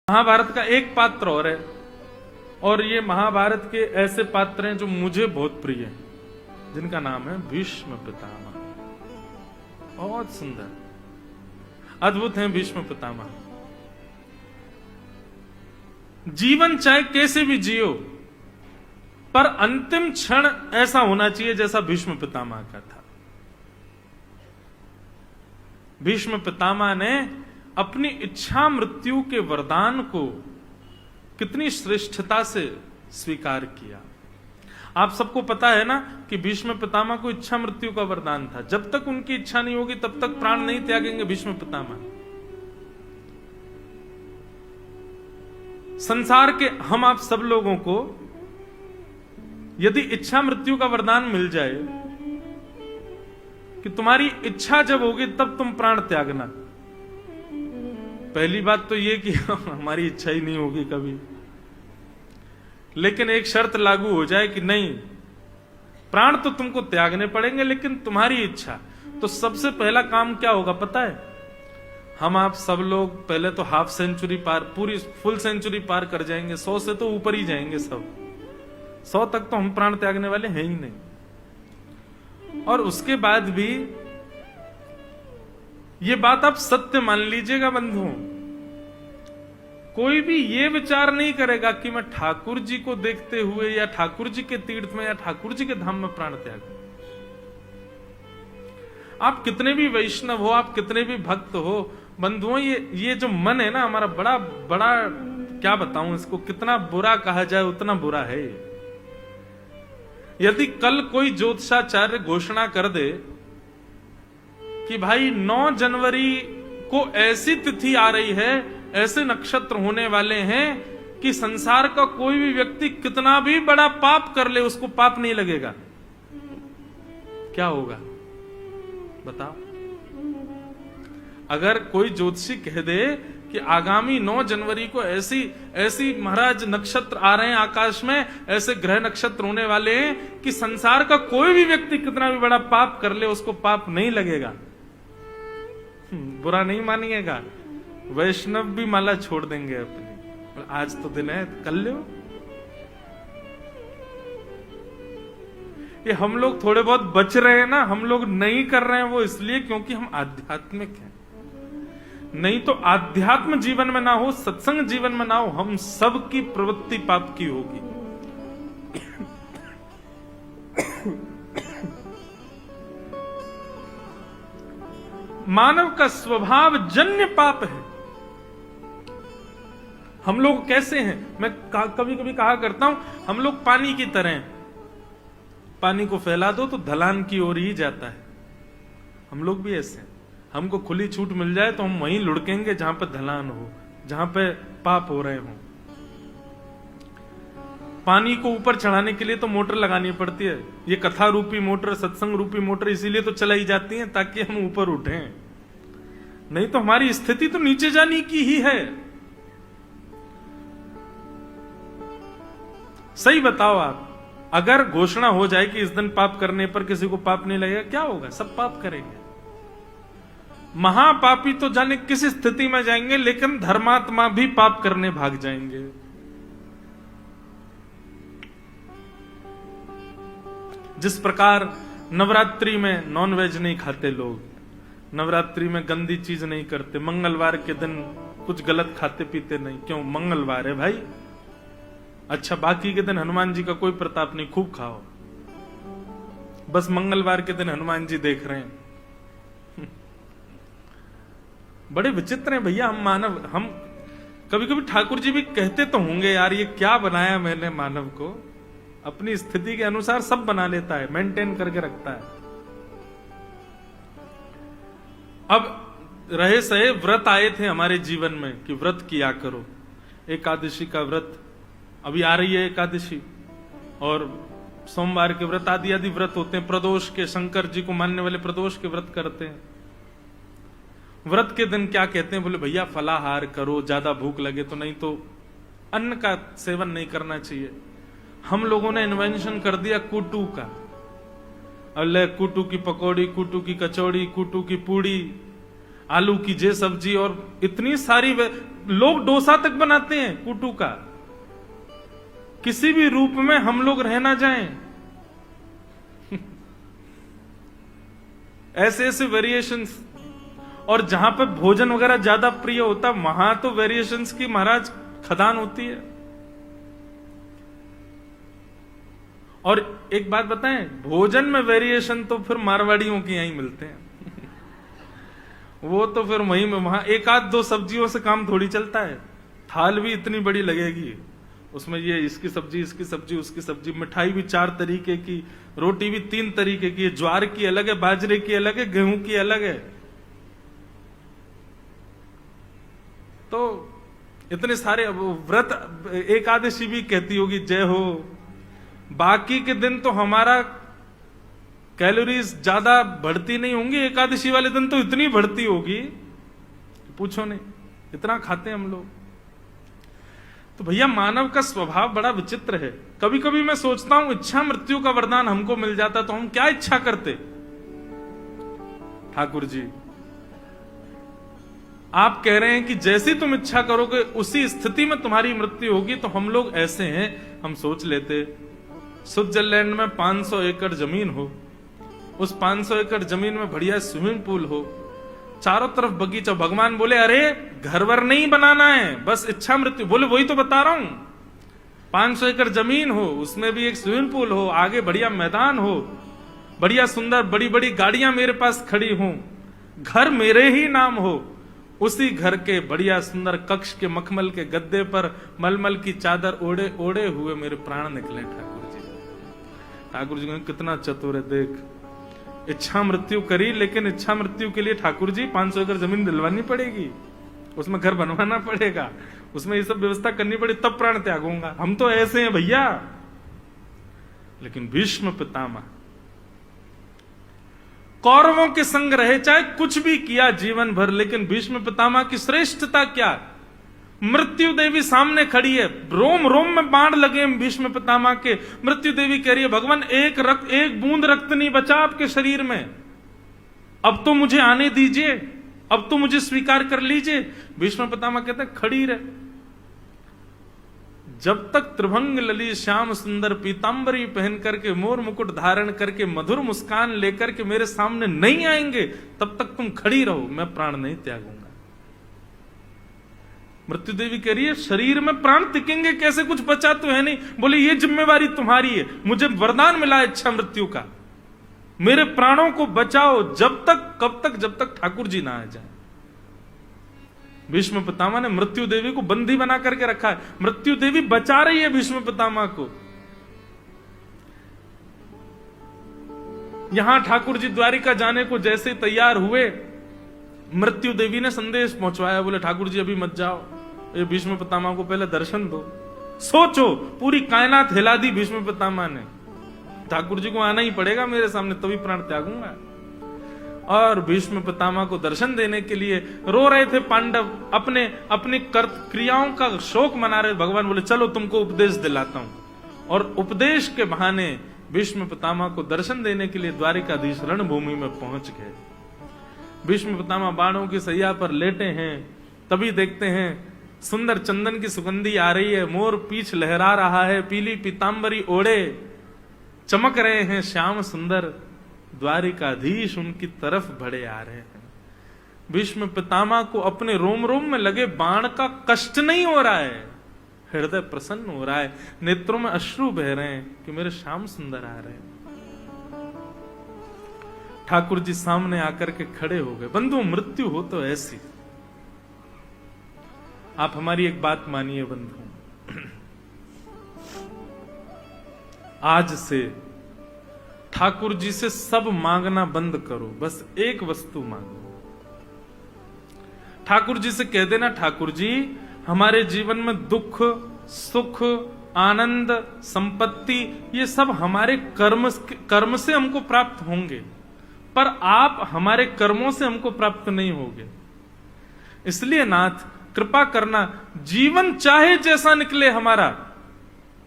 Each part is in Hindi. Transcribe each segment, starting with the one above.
महाभारत का एक पात्र और है, और ये महाभारत के ऐसे पात्र हैं जो मुझे बहुत प्रिय हैं, जिनका नाम है भीष्म पितामह। बहुत सुंदर, अद्भुत हैं भीष्म पितामह। जीवन चाहे कैसे भी जियो, पर अंतिम क्षण ऐसा होना चाहिए जैसा भीष्म पितामह का था। भीष्म पितामह ने अपनी इच्छा मृत्यु के वरदान को कितनी श्रेष्ठता से स्वीकार किया। आप सबको पता है ना कि भीष्म पितामह को इच्छा मृत्यु का वरदान था। जब तक उनकी इच्छा नहीं होगी तब तक प्राण नहीं त्यागेंगे भीष्म पितामह। संसार के हम आप सब लोगों को यदि इच्छा मृत्यु का वरदान मिल जाए कि तुम्हारी इच्छा जब होगी तब तुम प्राण त्यागना, पहली बात तो ये कि हमारी इच्छा ही नहीं होगी कभी, लेकिन एक शर्त लागू हो जाए कि नहीं, प्राण तो तुमको त्यागने पड़ेंगे लेकिन तुम्हारी इच्छा, तो सबसे पहला काम क्या होगा पता है? हम आप सब लोग पहले तो हाफ सेंचुरी पार, पूरी फुल सेंचुरी पार कर जाएंगे, 100 से तो ऊपर ही जाएंगे सब। 100 तक तो हम प्राण त्यागने वाले हैं ही नहीं। और उसके बाद भी ये बात आप सत्य मान लीजिएगा बंधुओं, कोई भी ये विचार नहीं करेगा कि मैं ठाकुर जी को देखते हुए या ठाकुर जी के तीर्थ में या ठाकुर जी के धाम में प्राण त्यागूं। आप कितने भी वैष्णव हो, आप कितने भी भक्त हो बंधुओं, ये जो मन है ना हमारा, बड़ा बड़ा क्या बताऊं इसको, कितना बुरा कहा जाए उतना बुरा है। यदि कल कोई ज्योतिषाचार्य घोषणा कर दे कि भाई 9 जनवरी को ऐसी तिथि आ रही है, ऐसे नक्षत्र होने वाले हैं कि संसार का कोई भी व्यक्ति कितना भी बड़ा पाप कर ले उसको पाप नहीं लगेगा, क्या होगा बताओ? अगर कोई ज्योतिषी कह दे कि आगामी 9 जनवरी को ऐसी महाराज नक्षत्र आ रहे हैं आकाश में, ऐसे ग्रह नक्षत्र होने वाले हैं कि संसार का कोई भी व्यक्ति कितना भी बड़ा पाप कर ले उसको पाप नहीं लगेगा, बुरा नहीं मानिएगा, वैष्णव भी माला छोड़ देंगे अपनी, आज तो दिन है कल लो। ये हम लोग थोड़े बहुत बच रहे हैं ना, हम लोग नहीं कर रहे हैं वो इसलिए क्योंकि हम आध्यात्मिक हैं। नहीं तो आध्यात्म जीवन में ना हो, सत्संग जीवन में ना हो, हम सब की प्रवृत्ति पाप की होगी। मानव का स्वभाव जन्य पाप है। हम लोग कैसे हैं, मैं कभी कभी कहा करता हूं, हम लोग पानी की तरह हैं। पानी को फैला दो तो ढलान की ओर ही जाता है। हम लोग भी ऐसे हैं, हमको खुली छूट मिल जाए तो हम वहीं लुढ़केंगे जहां पे ढलान हो, जहां पे पाप हो रहे हो। पानी को ऊपर चढ़ाने के लिए तो मोटर लगानी पड़ती है। ये कथा रूपी मोटर, सत्संग रूपी मोटर इसीलिए तो चलाई जाती है ताकि हम ऊपर उठें, नहीं तो हमारी स्थिति तो नीचे जाने की ही है। सही बताओ आप, अगर घोषणा हो जाए कि इस दिन पाप करने पर किसी को पाप नहीं लगेगा, क्या होगा? सब पाप करेंगे। महापापी तो जाने किस स्थिति में जाएंगे, लेकिन धर्मात्मा भी पाप करने भाग जाएंगे। जिस प्रकार नवरात्रि में नॉनवेज नहीं खाते लोग, नवरात्रि में गंदी चीज नहीं करते, मंगलवार के दिन कुछ गलत खाते पीते नहीं, क्यों? मंगलवार है भाई। अच्छा, बाकी के दिन हनुमान जी का कोई प्रताप नहीं, खूब खाओ, बस मंगलवार के दिन हनुमान जी देख रहे हैं। बड़े विचित्र हैं भैया हम मानव। हम कभी कभी ठाकुर जी भी कहते तो होंगे, यार ये क्या बनाया मैंने मानव को, अपनी स्थिति के अनुसार सब बना लेता है, मेंटेन करके रखता है। अब रहे सहे व्रत आए थे हमारे जीवन में कि व्रत किया करो। एकादशी का व्रत अभी आ रही है, एकादशी, और सोमवार के व्रत आदि आदि व्रत होते हैं। प्रदोष के, शंकर जी को मानने वाले प्रदोष के व्रत करते हैं। व्रत के दिन क्या कहते हैं? बोले भैया फलाहार करो, ज्यादा भूख लगे तो, नहीं तो अन्न का सेवन नहीं करना चाहिए। हम लोगों ने इन्वेंशन कर दिया कुटू का, अल्ले कुटू की पकौड़ी, कुटू की कचौड़ी, कुटू की पूड़ी, आलू की जे सब्जी, और इतनी सारी लोग डोसा तक बनाते हैं कूटू का। किसी भी रूप में हम लोग रह ना जाएं। ऐसे ऐसे वेरिएशंस। और जहां पे भोजन वगैरह ज्यादा प्रिय होता, वहां तो वेरिएशंस की महाराज खदान होती है। और एक बात बताएं, भोजन में वेरिएशन तो फिर मारवाड़ियों के यहीं मिलते हैं। वो तो फिर वहीं में वहां एक आध दो सब्जियों से काम थोड़ी चलता है। थाल भी इतनी बड़ी लगेगी, उसमें ये इसकी सब्जी, उसकी सब्जी, मिठाई भी 4 तरीके की, रोटी भी 3 तरीके की, ज्वार की अलग है, बाजरे की अलग है, गेहूं की अलग है। तो इतने सारे व्रत, एकादशी भी कहती होगी जय हो। बाकी के दिन तो हमारा कैलोरीज ज्यादा बढ़ती नहीं होंगी, एकादशी वाले दिन तो इतनी बढ़ती होगी पूछो नहीं, इतना खाते हैं हम लोग। तो भैया मानव का स्वभाव बड़ा विचित्र है। कभी कभी मैं सोचता हूं इच्छा मृत्यु का वरदान हमको मिल जाता तो हम क्या इच्छा करते। ठाकुर जी आप कह रहे हैं कि जैसी तुम इच्छा करोगे उसी स्थिति में तुम्हारी मृत्यु होगी, तो हम लोग ऐसे हैं, हम सोच लेते स्विट्जरलैंड में 500 एकड़ जमीन हो, उस 500 एकड़ जमीन में बढ़िया स्विमिंग पूल हो, चारों तरफ बगीचा। भगवान बोले अरे घर वर नहीं बनाना है, बस इच्छा मृत्यु। बोले वही तो बता रहा हूं, 500 एकड़ जमीन हो, उसमें भी एक स्विमिंग पूल हो, आगे बढ़िया मैदान हो, बढ़िया सुंदर बड़ी बड़ी गाड़ियां मेरे पास खड़ी हों, घर मेरे ही नाम हो, उसी घर के बढ़िया सुंदर कक्ष के मखमल के गद्दे पर मलमल की चादर ओढ़े ओढ़े हुए मेरे प्राण निकले। ठाकुर जी कितना चतुर है, देख इच्छा मृत्यु करी, लेकिन इच्छा मृत्यु के लिए ठाकुर जी 500 एकड़ जमीन दिलवानी पड़ेगी, उसमें घर बनवाना पड़ेगा, उसमें ये सब व्यवस्था करनी पड़े, तब प्राण त्यागूंगा। हम तो ऐसे हैं भैया। लेकिन भीष्म पितामह कौरवों के संग रहे, चाहे कुछ भी किया जीवन भर, लेकिन भीष्म पितामह की श्रेष्ठता क्या। मृत्यु देवी सामने खड़ी है, रोम रोम में बाण लगे भीष्म पितामह के। मृत्यु देवी कह रही है भगवान एक बूंद रक्त नहीं बचा आपके शरीर में, अब तो मुझे आने दीजिए, अब तो मुझे स्वीकार कर लीजिए। भीष्म पितामह कहते हैं खड़ी रहे, जब तक त्रिभंग ललित श्याम सुंदर पीतांबरी पहन करके मोर मुकुट धारण करके मधुर मुस्कान लेकर के मेरे सामने नहीं आएंगे, तब तक तुम खड़ी रहो, मैं प्राण नहीं त्यागूंगा। मृत्यु देवी कह रही है शरीर में प्राण टिकेंगे कैसे, कुछ बचा तो है नहीं। बोले ये जिम्मेवारी तुम्हारी है, मुझे वरदान मिला इच्छा मृत्यु का, मेरे प्राणों को बचाओ। जब तक, कब तक, जब तक ठाकुर जी ना आ जाए। भीष्म पितामह ने मृत्यु देवी को बंदी बना करके रखा है, मृत्यु देवी बचा रही है भीष्म पितामह को। यहां ठाकुर जी द्वारिका जाने को जैसे तैयार हुए, मृत्यु देवी ने संदेश पहुंचवाया, बोले ठाकुर जी अभी मत जाओ, ये भीष्म पितामह को पहले दर्शन दो। सोचो पूरी कायनात हिला दी भीष्म पितामह ने, ठाकुर जी को आना ही पड़ेगा मेरे सामने, तभी प्राण त्यागूंगा। और भीष्म पितामह को दर्शन देने के लिए रो रहे थे पांडव, अपने अपनी क्रियाओं का शोक मना रहे। भगवान बोले चलो तुमको उपदेश दिलाता हूं, और उपदेश के बहाने भीष्म पितामह को दर्शन देने के लिए द्वारिकाधीश रणभूमि में पहुंच गए। भीष्म पितामह बाणों की सैया पर लेटे हैं, तभी देखते हैं सुंदर चंदन की सुगंधी आ रही है, मोर पीछ लहरा रहा है, पीली पीतांबरी ओढ़े चमक रहे हैं श्याम सुंदर, द्वारिकाधीश उनकी तरफ बढ़े आ रहे हैं। भीष्म पितामह को अपने रोम रोम में लगे बाण का कष्ट नहीं हो रहा है, हृदय प्रसन्न हो रहा है, नेत्रों में अश्रु बह रहे हैं कि मेरे श्याम सुंदर आ रहे हैं। ठाकुर जी सामने आकर के खड़े हो गए। बंधु मृत्यु हो तो ऐसी, आप हमारी एक बात मानिए बंधु, आज से ठाकुर जी से सब मांगना बंद करो, बस एक वस्तु मांगो। ठाकुर जी से कह देना ठाकुर जी हमारे जीवन में दुख सुख आनंद संपत्ति ये सब हमारे कर्म से हमको प्राप्त होंगे, पर आप हमारे कर्मों से हमको प्राप्त नहीं होंगे। इसलिए नाथ कृपा करना, जीवन चाहे जैसा निकले हमारा,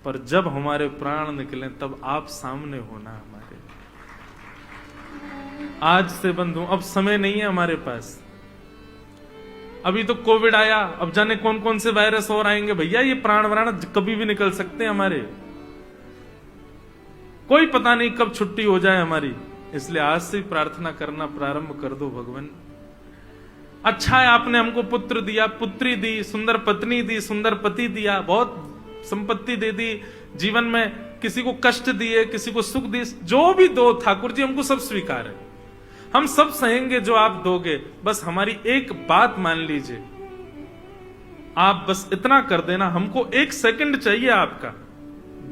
पर जब हमारे प्राण निकले तब आप सामने होना हमारे। आज से बंधु अब समय नहीं है हमारे पास, अभी तो कोविड आया, अब जाने कौन कौन से वायरस और आएंगे। भैया ये प्राण वराण कभी भी निकल सकते हैं हमारे, कोई पता नहीं कब छुट्टी हो जाए हमारी। इसलिए आज से प्रार्थना करना प्रारंभ कर दो भगवान। अच्छा है आपने हमको पुत्र दिया, पुत्री दी, सुंदर पत्नी दी, सुंदर पति दिया, बहुत संपत्ति दे दी, जीवन में किसी को कष्ट दिए, किसी को सुख दिए, जो भी दो ठाकुर जी हमको सब स्वीकार है, हम सब सहेंगे जो आप दोगे। बस हमारी एक बात मान लीजिए, आप बस इतना कर देना, हमको 1 सेकंड चाहिए आपका।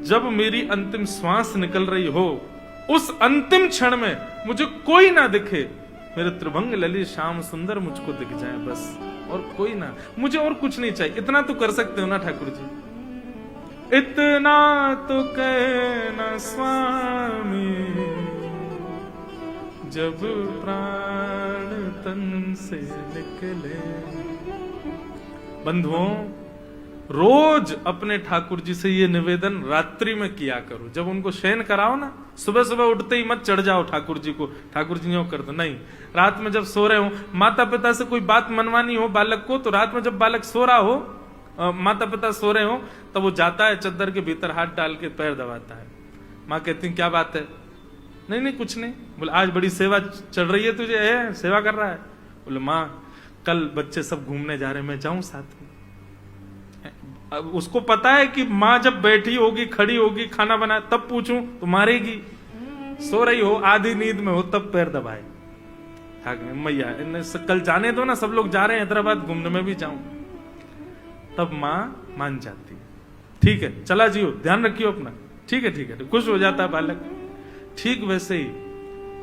जब मेरी अंतिम श्वास निकल रही हो, उस अंतिम क्षण में मुझे कोई ना दिखे, मेरे त्रिभंग ललित श्याम सुंदर मुझको दिख जाए बस, और कोई ना, मुझे और कुछ नहीं चाहिए। इतना तो कर सकते हो ना ठाकुर जी? इतना तो कहना स्वामी, जब प्राण तन से निकले। बंधुओं, रोज अपने ठाकुर जी से ये निवेदन रात्रि में किया करो। जब उनको शयन कराओ ना, सुबह सुबह उठते ही मत चढ़ जाओ ठाकुर जी को, ठाकुर जी यूं कर दो, नहीं। रात में जब सो रहे हो, माता पिता से कोई बात मनवानी हो बालक को, तो रात में जब बालक सो रहा हो, माता पिता सो रहे हो, तब वो जाता है चद्दर के भीतर हाथ डाल के पैर दबाता है। माँ कहती है क्या बात है? नहीं नहीं कुछ नहीं। बोले आज बड़ी सेवा चल रही है तुझे, है सेवा कर रहा है? बोले माँ कल बच्चे सब घूमने जा रहे हैं, मैं जाऊं साथ में? अब उसको पता है कि माँ जब बैठी होगी, खड़ी होगी, खाना बनाए, तब पूछूं तो मारेगी। सो रही हो, आधी नींद में हो, तब पैर दबाए। मैया कल जाने दो ना, सब लोग जा रहे हैं हैदराबाद घूमने, में भी जाऊं। तब माँ मान जाती है, ठीक है चला जियो, ध्यान रखियो अपना, ठीक है, खुश हो जाता है बालक। ठीक वैसे ही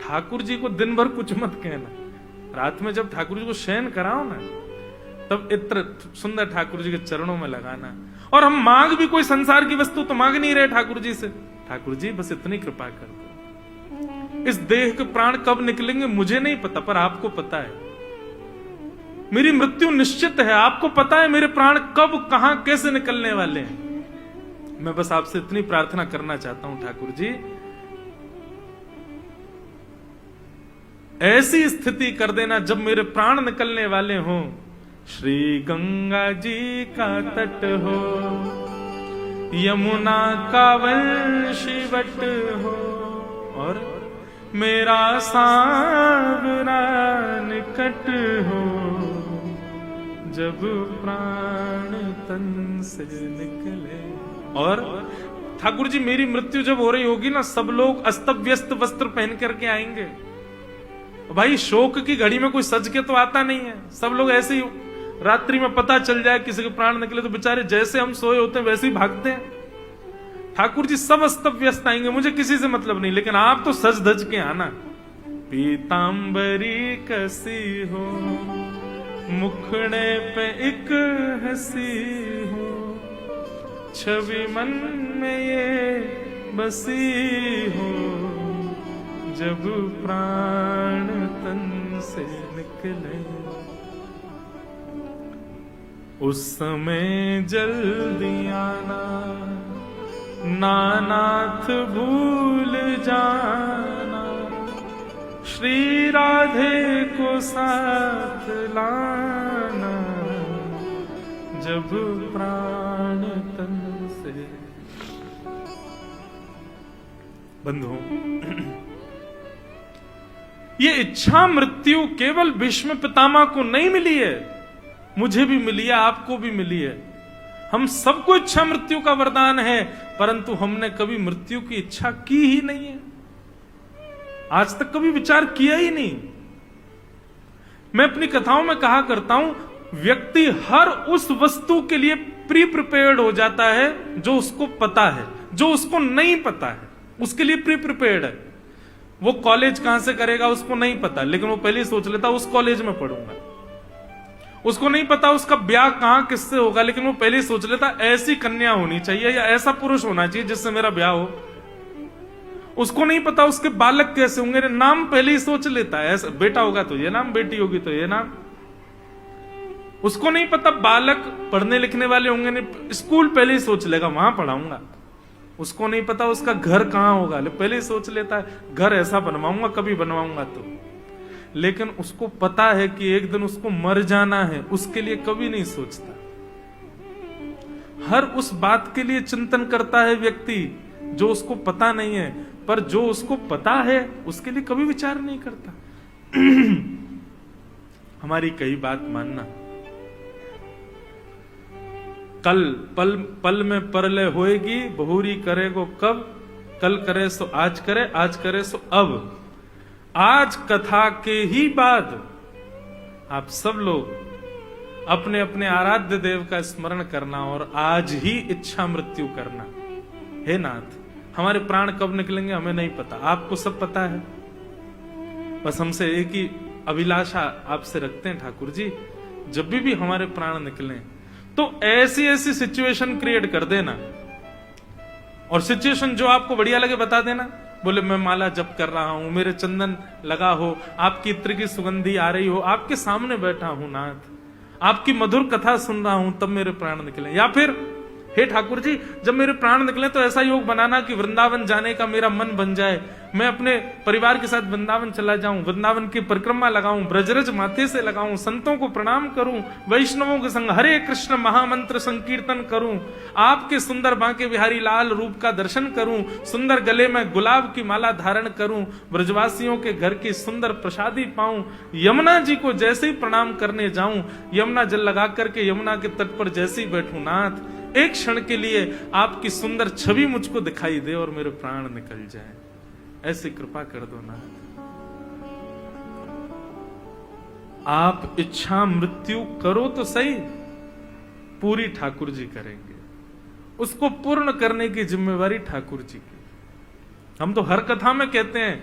ठाकुर जी को दिन भर कुछ मत कहना, रात में जब ठाकुर जी को शयन कराओ ना, तब इत्र सुंदर ठाकुर जी के चरणों में लगाना। और हम मांग भी कोई संसार की वस्तु तो मांग नहीं रहे ठाकुर जी से, ठाकुर जी बस इतनी कृपा कर दो। इस देह के प्राण कब निकलेंगे मुझे नहीं पता, पर आपको पता है। मेरी मृत्यु निश्चित है, आपको पता है मेरे प्राण कब कहां कैसे निकलने वाले हैं। मैं बस आपसे इतनी प्रार्थना करना चाहता हूं ठाकुर जी, ऐसी स्थिति कर देना जब मेरे प्राण निकलने वाले हों, श्री गंगा जी का तट हो, यमुना का वंशीवट हो, और मेरा सांवरा निकट हो, जब प्राण तन से निकले। और ठाकुर जी मेरी मृत्यु जब हो रही होगी ना, सब लोग अस्त व्यस्त वस्त्र पहन करके आएंगे। भाई शोक की घड़ी में कोई सज के तो आता नहीं है, सब लोग ऐसे ही रात्रि में पता चल जाए किसी के प्राण निकले तो बेचारे जैसे हम सोए होते हैं वैसे ही भागते हैं। ठाकुर जी सब अस्त व्यस्त आएंगे, मुझे किसी से मतलब नहीं, लेकिन आप तो सज धज के आना। पीतांबरी कसी हो, मुखड़े पे एक हंसी हो, छवि मन में ये बसी हो, जब प्राण तन से निकले। उस समय जल्दी आना, नानाथ भूल जाना, श्री राधे को साथ लाना, जब प्राण तन से। बंधुओं, ये इच्छा मृत्यु केवल भीष्म पितामह को नहीं मिली है, मुझे भी मिली है, आपको भी मिली है। हम सबको इच्छा मृत्यु का वरदान है, परंतु हमने कभी मृत्यु की इच्छा की ही नहीं है, आज तक कभी विचार किया ही नहीं। मैं अपनी कथाओं में कहा करता हूं, व्यक्ति हर उस वस्तु के लिए प्री प्रिपेयर्ड हो जाता है जो उसको पता है, जो उसको नहीं पता है उसके लिए प्री प्रिपेयर्ड है। वो कॉलेज कहां से करेगा उसको नहीं पता, लेकिन वो पहले ही सोच लेता उस कॉलेज में पढ़ूंगा। उसको नहीं पता उसका ब्याह कहां किससे होगा, लेकिन वो पहले ही सोच लेता ऐसी कन्या होनी चाहिए या ऐसा पुरुष होना चाहिए जिससे मेरा ब्याह हो। उसको नहीं पता उसके बालक कैसे होंगे, नाम पहले ही सोच लेता है, ऐसा बेटा होगा तो ये नाम, बेटी होगी तो ये नाम। उसको नहीं पता बालक पढ़ने लिखने वाले होंगे, नहीं स्कूल पहले ही सोच लेगा वहां पढ़ाऊंगा। उसको नहीं पता उसका घर कहां होगा, पहले ही सोच लेता है घर ऐसा बनवाऊंगा, कभी बनवाऊंगा तो। लेकिन उसको पता है कि एक दिन उसको मर जाना है, उसके लिए कभी नहीं सोचता। हर उस बात के लिए चिंतन करता है व्यक्ति जो उसको पता नहीं है, पर जो उसको पता है उसके लिए कभी विचार नहीं करता। हमारी कई बात मानना। कल पल पल में परलय होएगी, बहुरी करेगो कब, कल करे सो आज करे, आज करे सो अब। आज कथा के ही बाद आप सब लोग अपने अपने आराध्य देव का स्मरण करना और आज ही इच्छा मृत्यु करना। हे नाथ, हमारे प्राण कब निकलेंगे हमें नहीं पता, आपको सब पता है। बस हमसे एक ही अभिलाषा आपसे रखते हैं ठाकुर जी, जब भी हमारे प्राण निकले तो ऐसी ऐसी सिचुएशन क्रिएट कर देना, और सिचुएशन जो आपको बढ़िया लगे बता देना। बोले मैं माला जप कर रहा हूं, मेरे चंदन लगा हो, आपकी इत्र की सुगंधी आ रही हो, आपके सामने बैठा हूं नाथ, आपकी मधुर कथा सुन रहा हूं, तब मेरे प्राण निकले। या फिर हे ठाकुर जी, जब मेरे प्राण निकले तो ऐसा योग बनाना कि वृंदावन जाने का मेरा मन बन जाए, मैं अपने परिवार के साथ वृंदावन चला जाऊं, वृंदावन की परिक्रमा लगाऊं, ब्रजरज माथे से लगाऊं, संतों को प्रणाम करूं, वैष्णवों के संग हरे कृष्ण महामंत्र संकीर्तन करूं, आपके सुंदर बांके बिहारी लाल रूप का दर्शन करूं, सुंदर गले में गुलाब की माला धारण करूं, ब्रजवासियों के घर की सुंदर प्रसादी पाऊं, यमुना जी को जैसे ही प्रणाम करने जाऊं, यमुना जल लगा करके यमुना के तट पर जैसे ही बैठूं नाथ, एक क्षण के लिए आपकी सुंदर छवि मुझको दिखाई दे और मेरे प्राण निकल जाए, ऐसी कृपा कर दो नाथ। आप इच्छा मृत्यु करो तो सही, पूरी ठाकुर जी करेंगे, उसको पूर्ण करने की जिम्मेवारी ठाकुर जी की। हम तो हर कथा में कहते हैं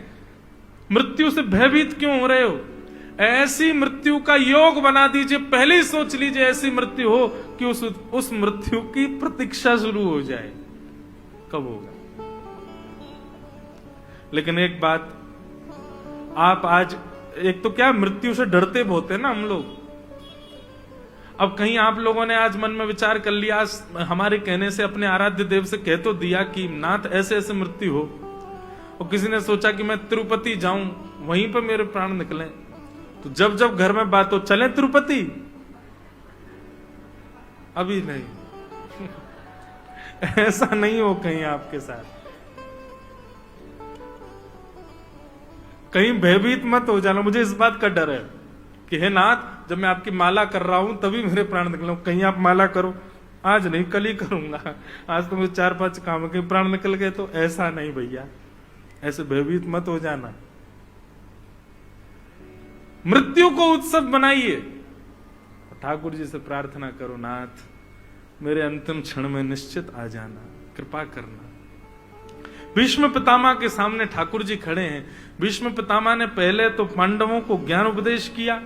मृत्यु से भयभीत क्यों हो रहे हो, ऐसी मृत्यु का योग बना दीजिए, पहले ही सोच लीजिए ऐसी मृत्यु हो कि उस मृत्यु की प्रतीक्षा शुरू हो जाए, कब होगा। लेकिन एक बात, आप आज एक तो क्या मृत्यु से डरते बहुत है ना हम लोग। अब कहीं आप लोगों ने आज मन में विचार कर लिया, हमारे कहने से अपने आराध्य देव से कह तो दिया कि नाथ ऐसे ऐसे मृत्यु हो, और किसी ने सोचा कि मैं तिरुपति जाऊं, वहीं पर मेरे प्राण निकले, तो जब जब घर में बात हो चले तिरुपति, अभी नहीं। ऐसा नहीं हो कहीं आपके साथ, कहीं भयभीत मत हो जाना। मुझे इस बात का डर है कि हे नाथ, जब मैं आपकी माला कर रहा हूं तभी मेरे प्राण निकले, कहीं आप माला करो, आज नहीं कल ही करूंगा, आज तो मुझे 4-5 काम के प्राण निकल गए, तो ऐसा नहीं भैया, ऐसे भयभीत मत हो जाना। मृत्यु को उत्सव बनाइए, ठाकुर जी से प्रार्थना करो नाथ मेरे अंतिम क्षण में निश्चित आ जाना, कृपा करना। भीष्म पितामह के सामने ठाकुर जी खड़े हैं। भीष्म पितामह ने पहले तो पांडवों को ज्ञान उपदेश किया,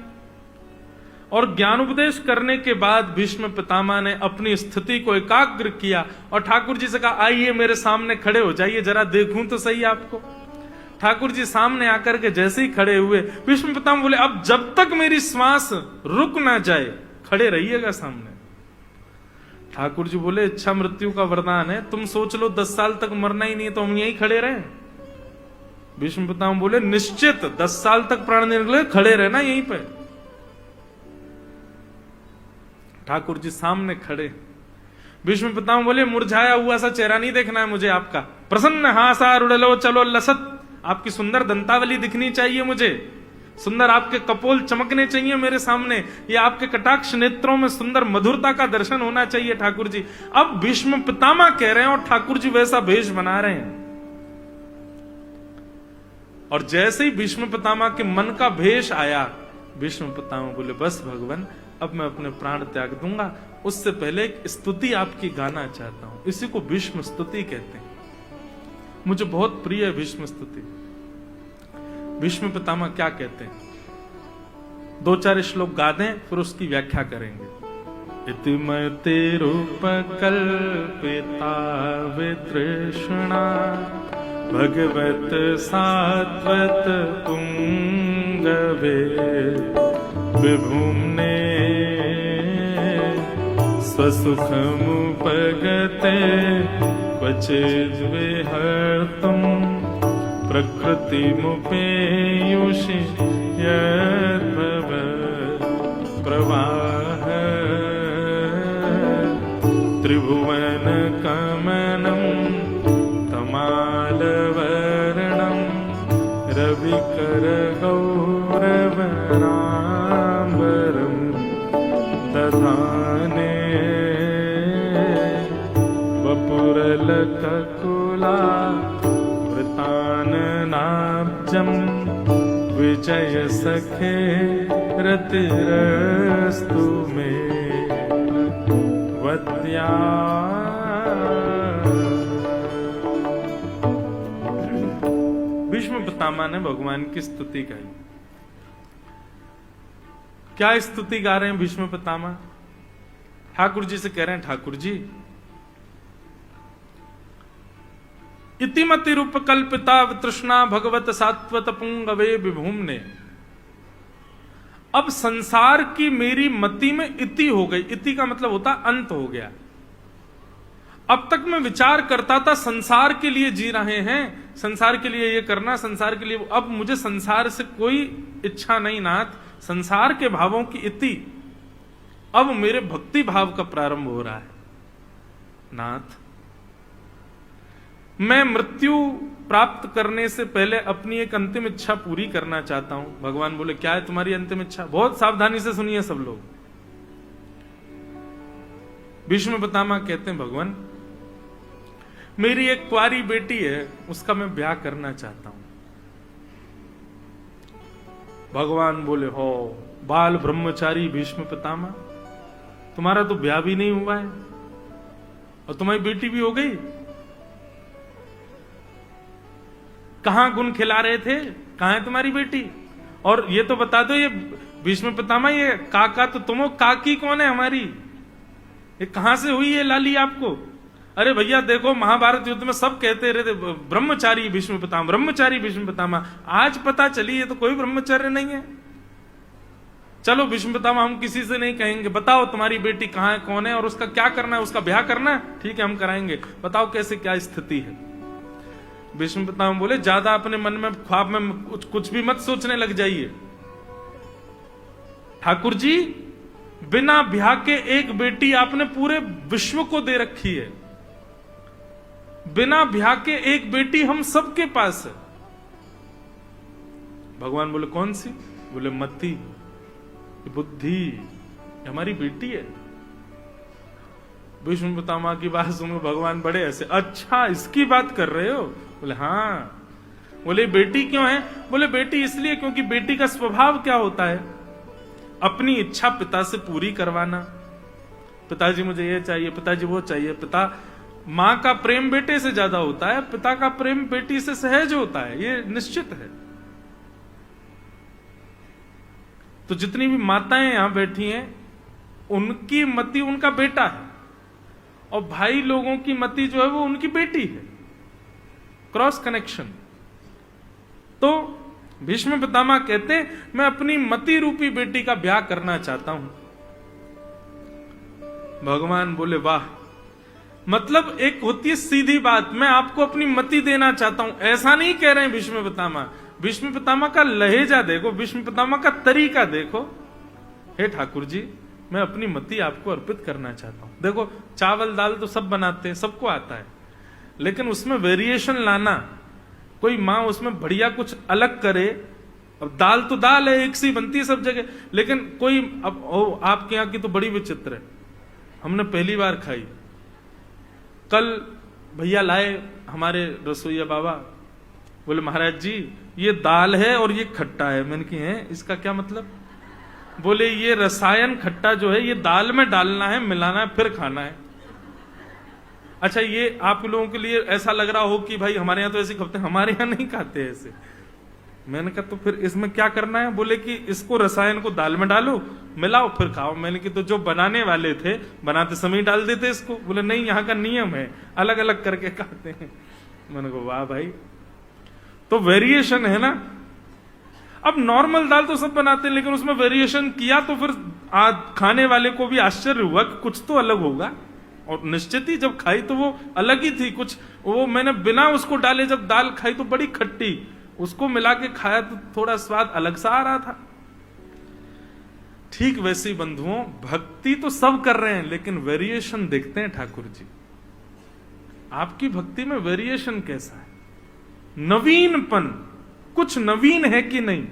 और ज्ञान उपदेश करने के बाद भीष्म पितामह ने अपनी स्थिति को एकाग्र किया और ठाकुर जी से कहा आइए मेरे सामने खड़े हो जाइए, जरा देखूं तो सही आपको। ठाकुर जी सामने आकर के जैसे ही खड़े हुए, भीष्म पितामह बोले अब जब तक मेरी श्वास रुक ना जाए खड़े रहिएगा सामने। ठाकुर जी बोले इच्छा मृत्यु का वरदान है, तुम सोच लो 10 साल तक मरना ही नहीं है तो हम यहीं खड़े रहे। भीष्म पितामह बोले निश्चित 10 साल तक प्राण नहीं निकले, खड़े रहना यहीं पे। ठाकुर जी सामने खड़े। भीष्म पितामह बोले मुरझाया हुआ सा चेहरा नहीं देखना है मुझे आपका, प्रसन्न हासा रुड़लो चलो लसत, आपकी सुंदर दंतावली दिखनी चाहिए मुझे, सुंदर आपके कपोल चमकने चाहिए मेरे सामने, या आपके कटाक्ष नेत्रों में सुंदर मधुरता का दर्शन होना चाहिए ठाकुर जी। अब भीष्म पितामह कह रहे हैं और ठाकुर जी वैसा भेष बना रहे हैं। और जैसे ही भीष्म पितामह के मन का भेष आया, भीष्म पितामह बोले बस भगवान अब मैं अपने प्राण त्याग दूंगा, उससे पहले एक स्तुति आपकी गाना चाहता हूं। इसी को भीष्म स्तुति कहते हैं, मुझे बहुत प्रिय है भीष्म स्तुति। भीष्म पितामह क्या कहते हैं, 2-4 श्लोक गा दें फिर उसकी व्याख्या करेंगे। इति मते रूपकल्पिता वितृष्णा भगवत सात्वत पुंगवे विभुम्ने स्वसुखमुपगते क्वचिद्विहर्तुं प्रकृतिमुपेयुषि यद्भव प्रवाह त्रिभुवन कमनं तमालवर्णं रविकर गौरवनाम्बरं दधाने वपुरलककुला वृताननाब्जं विजय सखे रतिरस्तु मे वत्या। भीष्म पितामह ने भगवान की स्तुति गाई। क्या स्तुति गा रहे हैं भीष्म पितामह? ठाकुर जी से कह रहे हैं, ठाकुर जी इतिमति रूप कल्पिता तृष्णा भगवत सात्वत पुंगवे विभूमने। अब संसार की मेरी मति में इति हो गई। इति का मतलब होता अंत हो गया। अब तक मैं विचार करता था संसार के लिए जी रहे हैं, संसार के लिए ये करना, संसार के लिए। अब मुझे संसार से कोई इच्छा नहीं नाथ, संसार के भावों की इति। अब मेरे भक्ति भाव का प्रारंभ हो रहा है नाथ। मैं मृत्यु प्राप्त करने से पहले अपनी एक अंतिम इच्छा पूरी करना चाहता हूं। भगवान बोले, क्या है तुम्हारी अंतिम इच्छा? बहुत सावधानी से सुनिए सब लोग। भीष्म पितामह कहते हैं, भगवान मेरी एक कुंवारी बेटी है, उसका मैं ब्याह करना चाहता हूं। भगवान बोले, हो बाल ब्रह्मचारी भीष्म पितामह, तुम्हारा तो ब्याह भी नहीं हुआ है और तुम्हारी बेटी भी हो गई। कहां गुण खिला रहे थे? कहां है तुम्हारी बेटी? और ये तो बता दो, ये भीष्म पितामह, ये काका तो तुम हो, काकी कौन है हमारी? ये कहां से हुई है लाली आपको? अरे भैया देखो, महाभारत युद्ध में सब कहते रहे थे ब्रह्मचारी भीष्म पितामह, ब्रह्मचारी भीष्म पितामह। आज पता चली ये तो कोई ब्रह्मचार्य नहीं है। चलो भीष्म पितामह, हम किसी से नहीं कहेंगे, बताओ तुम्हारी बेटी कहां है, कौन है और उसका क्या करना है, उसका ब्याह करना है? ठीक है, हम कराएंगे, बताओ कैसे क्या स्थिति है। भीष्म पितामह बोले, ज्यादा अपने मन में ख्वाब में कुछ भी मत सोचने लग जाइए। ठाकुर जी, बिना ब्याह के एक बेटी आपने पूरे विश्व को दे रखी है। बिना ब्याह के एक बेटी हम सबके पास है। भगवान बोले, कौन सी? बोले, मति, बुद्धि, हमारी बेटी है। भीष्म पितामह की बात सुनो, भगवान बड़े ऐसे, अच्छा इसकी बात कर रहे हो? बोले, हाँ। बोले, बेटी क्यों है? बोले, बेटी इसलिए क्योंकि बेटी का स्वभाव क्या होता है? अपनी इच्छा पिता से पूरी करवाना। पिताजी मुझे ये चाहिए, पिताजी वो चाहिए। पिता, मां का प्रेम बेटे से ज्यादा होता है, पिता का प्रेम बेटी से सहज होता है, ये निश्चित है। तो जितनी भी माताएं यहां बैठी हैं, उनकी मति उनका बेटा है और भाई लोगों की मति जो है वो उनकी बेटी है। Cross connection. तो भीष्म पितामह कहते हैं, मैं अपनी मति रूपी बेटी का ब्याह करना चाहता हूं। भगवान बोले, वाह, मतलब एक होती है सीधी बात, मैं आपको अपनी मति देना चाहता हूं, ऐसा नहीं कह रहे हैं भीष्म पितामह। भीष्म पितामह का लहेजा देखो, भीष्म पितामह का तरीका देखो। हे ठाकुर जी, मैं अपनी मति आपको अर्पित करना चाहता हूं। देखो, चावल दाल तो सब बनाते हैं, सबको आता है, लेकिन उसमें वेरिएशन लाना, कोई माँ उसमें बढ़िया कुछ अलग करे। अब दाल तो दाल है, एक सी बनती है सब जगह, लेकिन कोई, अब आपके यहाँ की तो बड़ी विचित्र है, हमने पहली बार खाई। कल भैया लाए हमारे रसोईया बाबा, बोले, महाराज जी ये दाल है और ये खट्टा है। मैंने कहा, है इसका क्या मतलब? बोले, ये रसायन खट्टा जो है ये दाल में डालना है, मिलाना है, फिर खाना है। अच्छा, ये आप लोगों के लिए ऐसा लग रहा हो कि भाई हमारे यहाँ तो ऐसे खाते हैं, हमारे यहाँ नहीं खाते ऐसे। मैंने कहा, तो फिर इसमें क्या करना है? बोले कि इसको, रसायन को दाल में डालो, मिलाओ, फिर खाओ। मैंने कहा, तो जो बनाने वाले थे बनाते समय डाल देते इसको। बोले, नहीं, यहाँ का नियम है, अलग अलग करके खाते हैं। मैंने कहा, वाह भाई, तो वेरिएशन है ना। अब नॉर्मल दाल तो सब बनाते हैं, लेकिन उसमें वेरिएशन किया तो फिर खाने वाले को भी आश्चर्य हुआ कि कुछ तो अलग होगा। और निश्चित ही जब खाई तो वो अलग ही थी, कुछ वो मैंने बिना उसको डाले जब दाल खाई तो बड़ी खट्टी, उसको मिला के खाया तो थोड़ा स्वाद अलग सा आ रहा था। ठीक वैसे ही बंधुओं, भक्ति तो सब कर रहे हैं लेकिन वेरिएशन देखते हैं ठाकुर जी। आपकी भक्ति में वेरिएशन कैसा है, नवीनपन, कुछ नवीन है कि नहीं।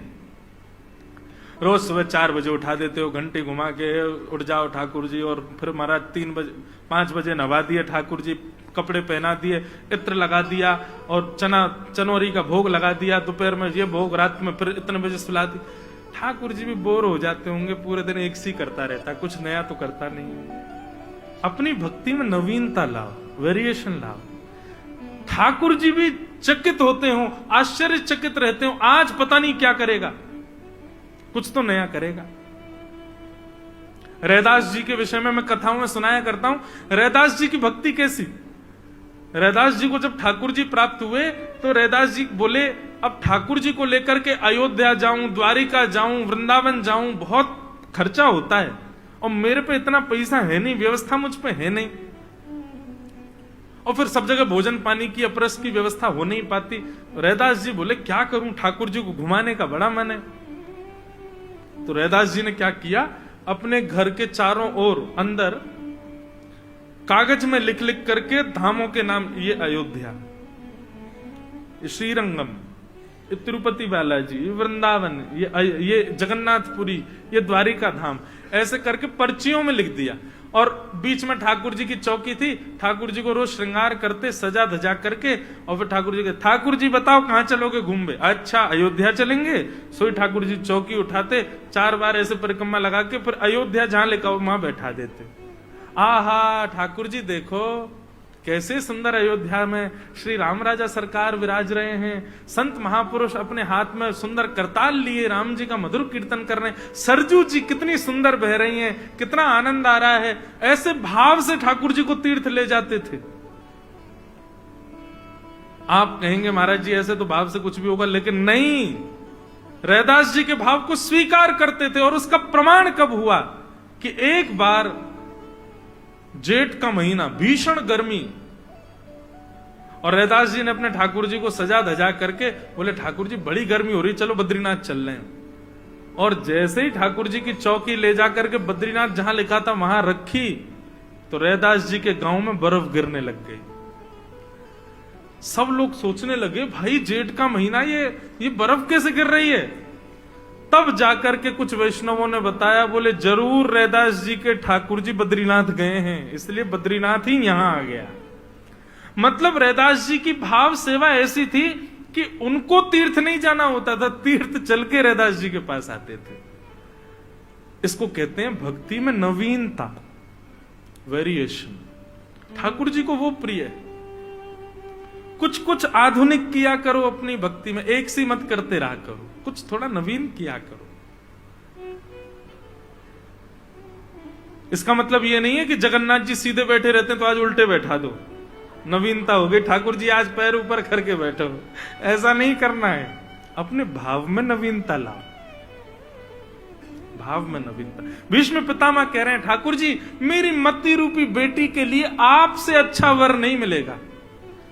रोज सुबह 4 बजे उठा देते हो, घंटे घुमा के उठ जाओ ठाकुर जी, और फिर महाराज 5 बजे नवा दिए ठाकुर जी, कपड़े पहना दिए, इत्र लगा दिया और चनौरी का भोग लगा दिया, दोपहर में ये भोग, रात में फिर इतने बजे सुला दी। ठाकुर जी भी बोर हो जाते होंगे, पूरे दिन एक सी करता रहता, कुछ नया तो करता नहीं। अपनी भक्ति में नवीनता लाओ, वेरिएशन लाओ। ठाकुर जी भी चकित होते हो, आश्चर्यचकित रहते हो, आज पता नहीं क्या करेगा, कुछ तो नया करेगा। रैदास जी के विषय में मैं कथाओं में सुनाया करता हूं। रैदास जी की भक्ति कैसी, रैदास जी को जब ठाकुर जी प्राप्त हुए तो रैदास जी बोले अब ठाकुर जी को लेकर के अयोध्या जाऊं, द्वारिका जाऊं, वृंदावन जाऊं, बहुत खर्चा होता है और मेरे पे इतना पैसा है नहीं, व्यवस्था मुझ पे है नहीं, और फिर सब जगह भोजन पानी की, अपरस की व्यवस्था हो नहीं पाती। रैदास जी बोले क्या करूं, ठाकुर जी को घुमाने का बड़ा मन है। तो रैदास जी ने क्या किया, अपने घर के चारों ओर अंदर कागज में लिख लिख करके धामों के नाम, ये अयोध्या, ये श्रीरंगम, ये तिरुपति बालाजी, ये वृंदावन, ये जगन्नाथपुरी, ये द्वारिका धाम, ऐसे करके पर्चियों में लिख दिया। और बीच में ठाकुर जी की चौकी थी, ठाकुर जी को रोज श्रृंगार करते, सजा धजा करके, और फिर ठाकुर जी के, ठाकुर जी बताओ कहां चलोगे घूमने, अच्छा अयोध्या चलेंगे। सोई ठाकुर जी चौकी उठाते, 4 बार ऐसे परिक्रमा लगा के फिर अयोध्या जहां लेकर वहां बैठा देते। आहा ठाकुर जी देखो कैसे सुंदर अयोध्या में श्री राम राजा सरकार विराज रहे हैं, संत महापुरुष अपने हाथ में सुंदर करताल लिए राम जी का मधुर कीर्तन कर रहे हैं, सरजू जी कितनी सुंदर बह रही हैं, कितना आनंद आ रहा है। ऐसे भाव से ठाकुर जी को तीर्थ ले जाते थे। आप कहेंगे महाराज जी ऐसे तो भाव से कुछ भी होगा, लेकिन नहीं, रैदास जी के भाव को स्वीकार करते थे। और उसका प्रमाण कब हुआ कि एक बार जेठ का महीना, भीषण गर्मी, और रैदास जी ने अपने ठाकुर जी को सजा धजा करके बोले ठाकुर जी बड़ी गर्मी हो रही, चलो बद्रीनाथ चल रहे हैं। और जैसे ही ठाकुर जी की चौकी ले जाकर के बद्रीनाथ जहां लिखा था वहां रखी तो रैदास जी के गांव में बर्फ गिरने लग गई। सब लोग सोचने लगे भाई जेठ का महीना, ये बर्फ कैसे गिर रही है। तब जाकर के कुछ वैष्णवों ने बताया, बोले जरूर रैदास जी के ठाकुर जी बद्रीनाथ गए हैं, इसलिए बद्रीनाथ ही यहां आ गया। मतलब रैदास जी की भाव सेवा ऐसी थी कि उनको तीर्थ नहीं जाना होता था, तीर्थ चल के रैदास जी के पास आते थे। इसको कहते हैं भक्ति में नवीनता, वेरिएशन। ठाकुर जी को वो प्रिय है। कुछ कुछ आधुनिक किया करो अपनी भक्ति में, एक सी मत करते रहा करो, कुछ थोड़ा नवीन किया करो। इसका मतलब यह नहीं है कि जगन्नाथ जी सीधे बैठे रहते हैं तो आज उल्टे बैठा दो, नवीनता हो गई, ठाकुर जी आज पैर ऊपर करके बैठो, ऐसा नहीं करना है। अपने भाव में नवीनता लाओ, भाव में नवीनता। भीष्म पितामह कह रहे हैं ठाकुर जी मेरी मति रूपी बेटी के लिए आपसे अच्छा वर नहीं मिलेगा,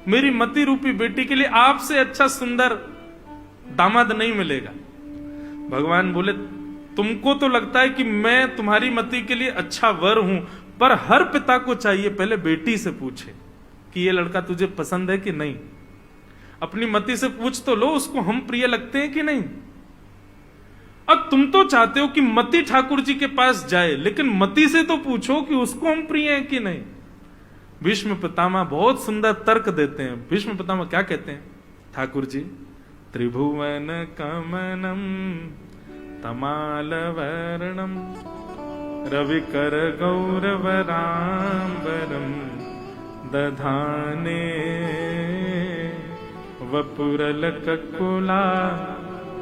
मेरी मति रूपी बेटी के लिए आपसे अच्छा सुंदर दामाद नहीं मिलेगा। भगवान बोले तुमको तो लगता है कि मैं तुम्हारी मति के लिए अच्छा वर हूं, पर हर पिता को चाहिए पहले बेटी से पूछे कि ये लड़का तुझे पसंद है कि नहीं। अपनी मति से पूछ तो लो उसको हम प्रिय लगते हैं कि नहीं। अब तुम तो चाहते हो कि मति ठाकुर जी के पास जाए, लेकिन मति से तो पूछो कि उसको हम प्रिय हैं कि नहीं। भीष्म पितामह बहुत सुंदर तर्क देते हैं। भीष्म पितामह क्या कहते हैं, ठाकुर जी त्रिभुवन कमनम तमाल वर्णम रविकर गौरवराम्बरम दधाने वपुरलककुला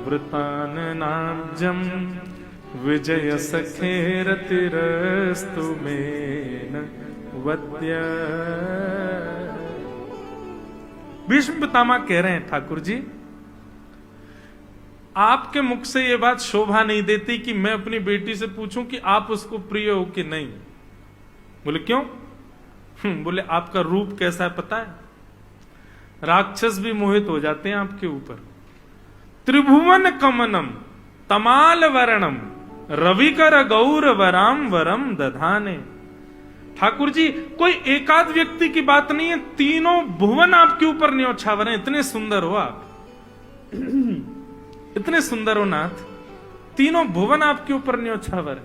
वृताननाब्जम विजय सखेरतिरस्तु मेन वद्य। भीष्म पितामह कह रहे हैं ठाकुर जी आपके मुख से यह बात शोभा नहीं देती कि मैं अपनी बेटी से पूछूं कि आप उसको प्रिय हो कि नहीं। बोले क्यों, बोले आपका रूप कैसा है पता है? राक्षस भी मोहित हो जाते हैं आपके ऊपर। त्रिभुवन कमनम तमाल वर्णम रविकर गौर वराम वरम दधाने। ठाकुर जी कोई एकाध व्यक्ति की बात नहीं है, तीनों भुवन आपके ऊपर न्योछावर हैं। इतने सुंदर हो आप, इतने सुंदर हो नाथ, तीनों भुवन आपके ऊपर न्योछावर है।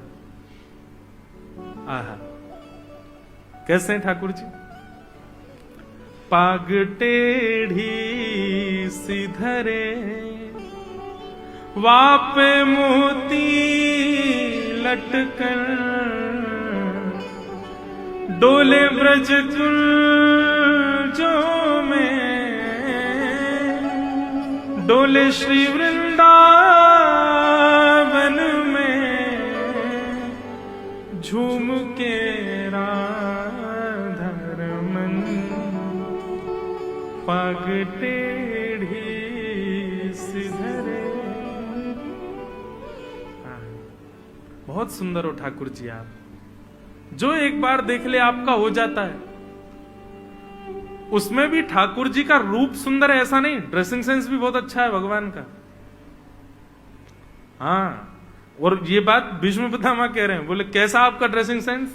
आहा, कैसे हैं ठाकुर जी? पाग टेढ़ी सिधरे वापे मोती लटकर डोले ब्रज जो में डोले श्री वृंदावन में झूम के राधारमन पग टेढ़ी सिधरे। बहुत सुंदर हो ठाकुर जी आप, जो एक बार देख ले आपका हो जाता है। उसमें भी ठाकुर जी का रूप सुंदर है ऐसा नहीं, ड्रेसिंग सेंस भी बहुत अच्छा है भगवान का। हाँ, और ये बात भीष्म पितामह कह रहे हैं, बोले कैसा आपका ड्रेसिंग सेंस?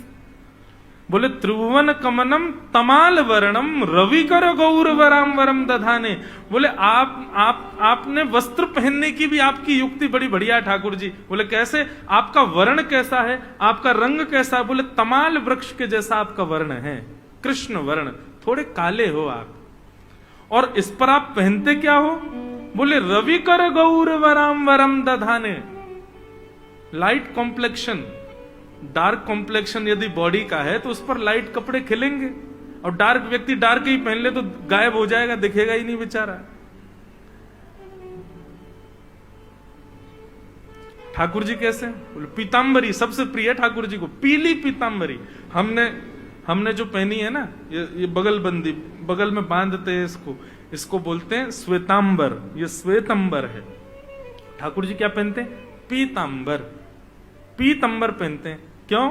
बोले त्रिभुवन कमनम तमाल वर्णम रविकर गौर वराम वरम दधाने। बोले आपने वस्त्र पहनने की भी आपकी युक्ति बड़ी बढ़िया है ठाकुर जी। बोले कैसे? आपका वर्ण कैसा है, आपका रंग कैसा है? बोले तमाल वृक्ष के जैसा आपका वर्ण है, कृष्ण वर्ण, थोड़े काले हो आप। और इस पर आप पहनते क्या हो? बोले रविकर गौर वराम वरम दधाने। लाइट कॉम्प्लेक्शन, डार्क कॉम्प्लेक्शन यदि बॉडी का है तो उस पर लाइट कपड़े खिलेंगे, और डार्क व्यक्ति डार्क ही पहन ले तो गायब हो जाएगा, दिखेगा ही नहीं बेचारा। ठाकुर जी कैसे? बोले पीतांबरी सबसे प्रिय ठाकुर जी को, पीली पीतांबरी। हमने जो पहनी है ना, ये बगलबंदी, बगल में बांधते हैं इसको बोलते हैं श्वेतांबर। ये श्वेतंबर है। ठाकुर जी क्या पहनते हैं? पीतांबर, पीतांबर पहनते हैं। क्यों?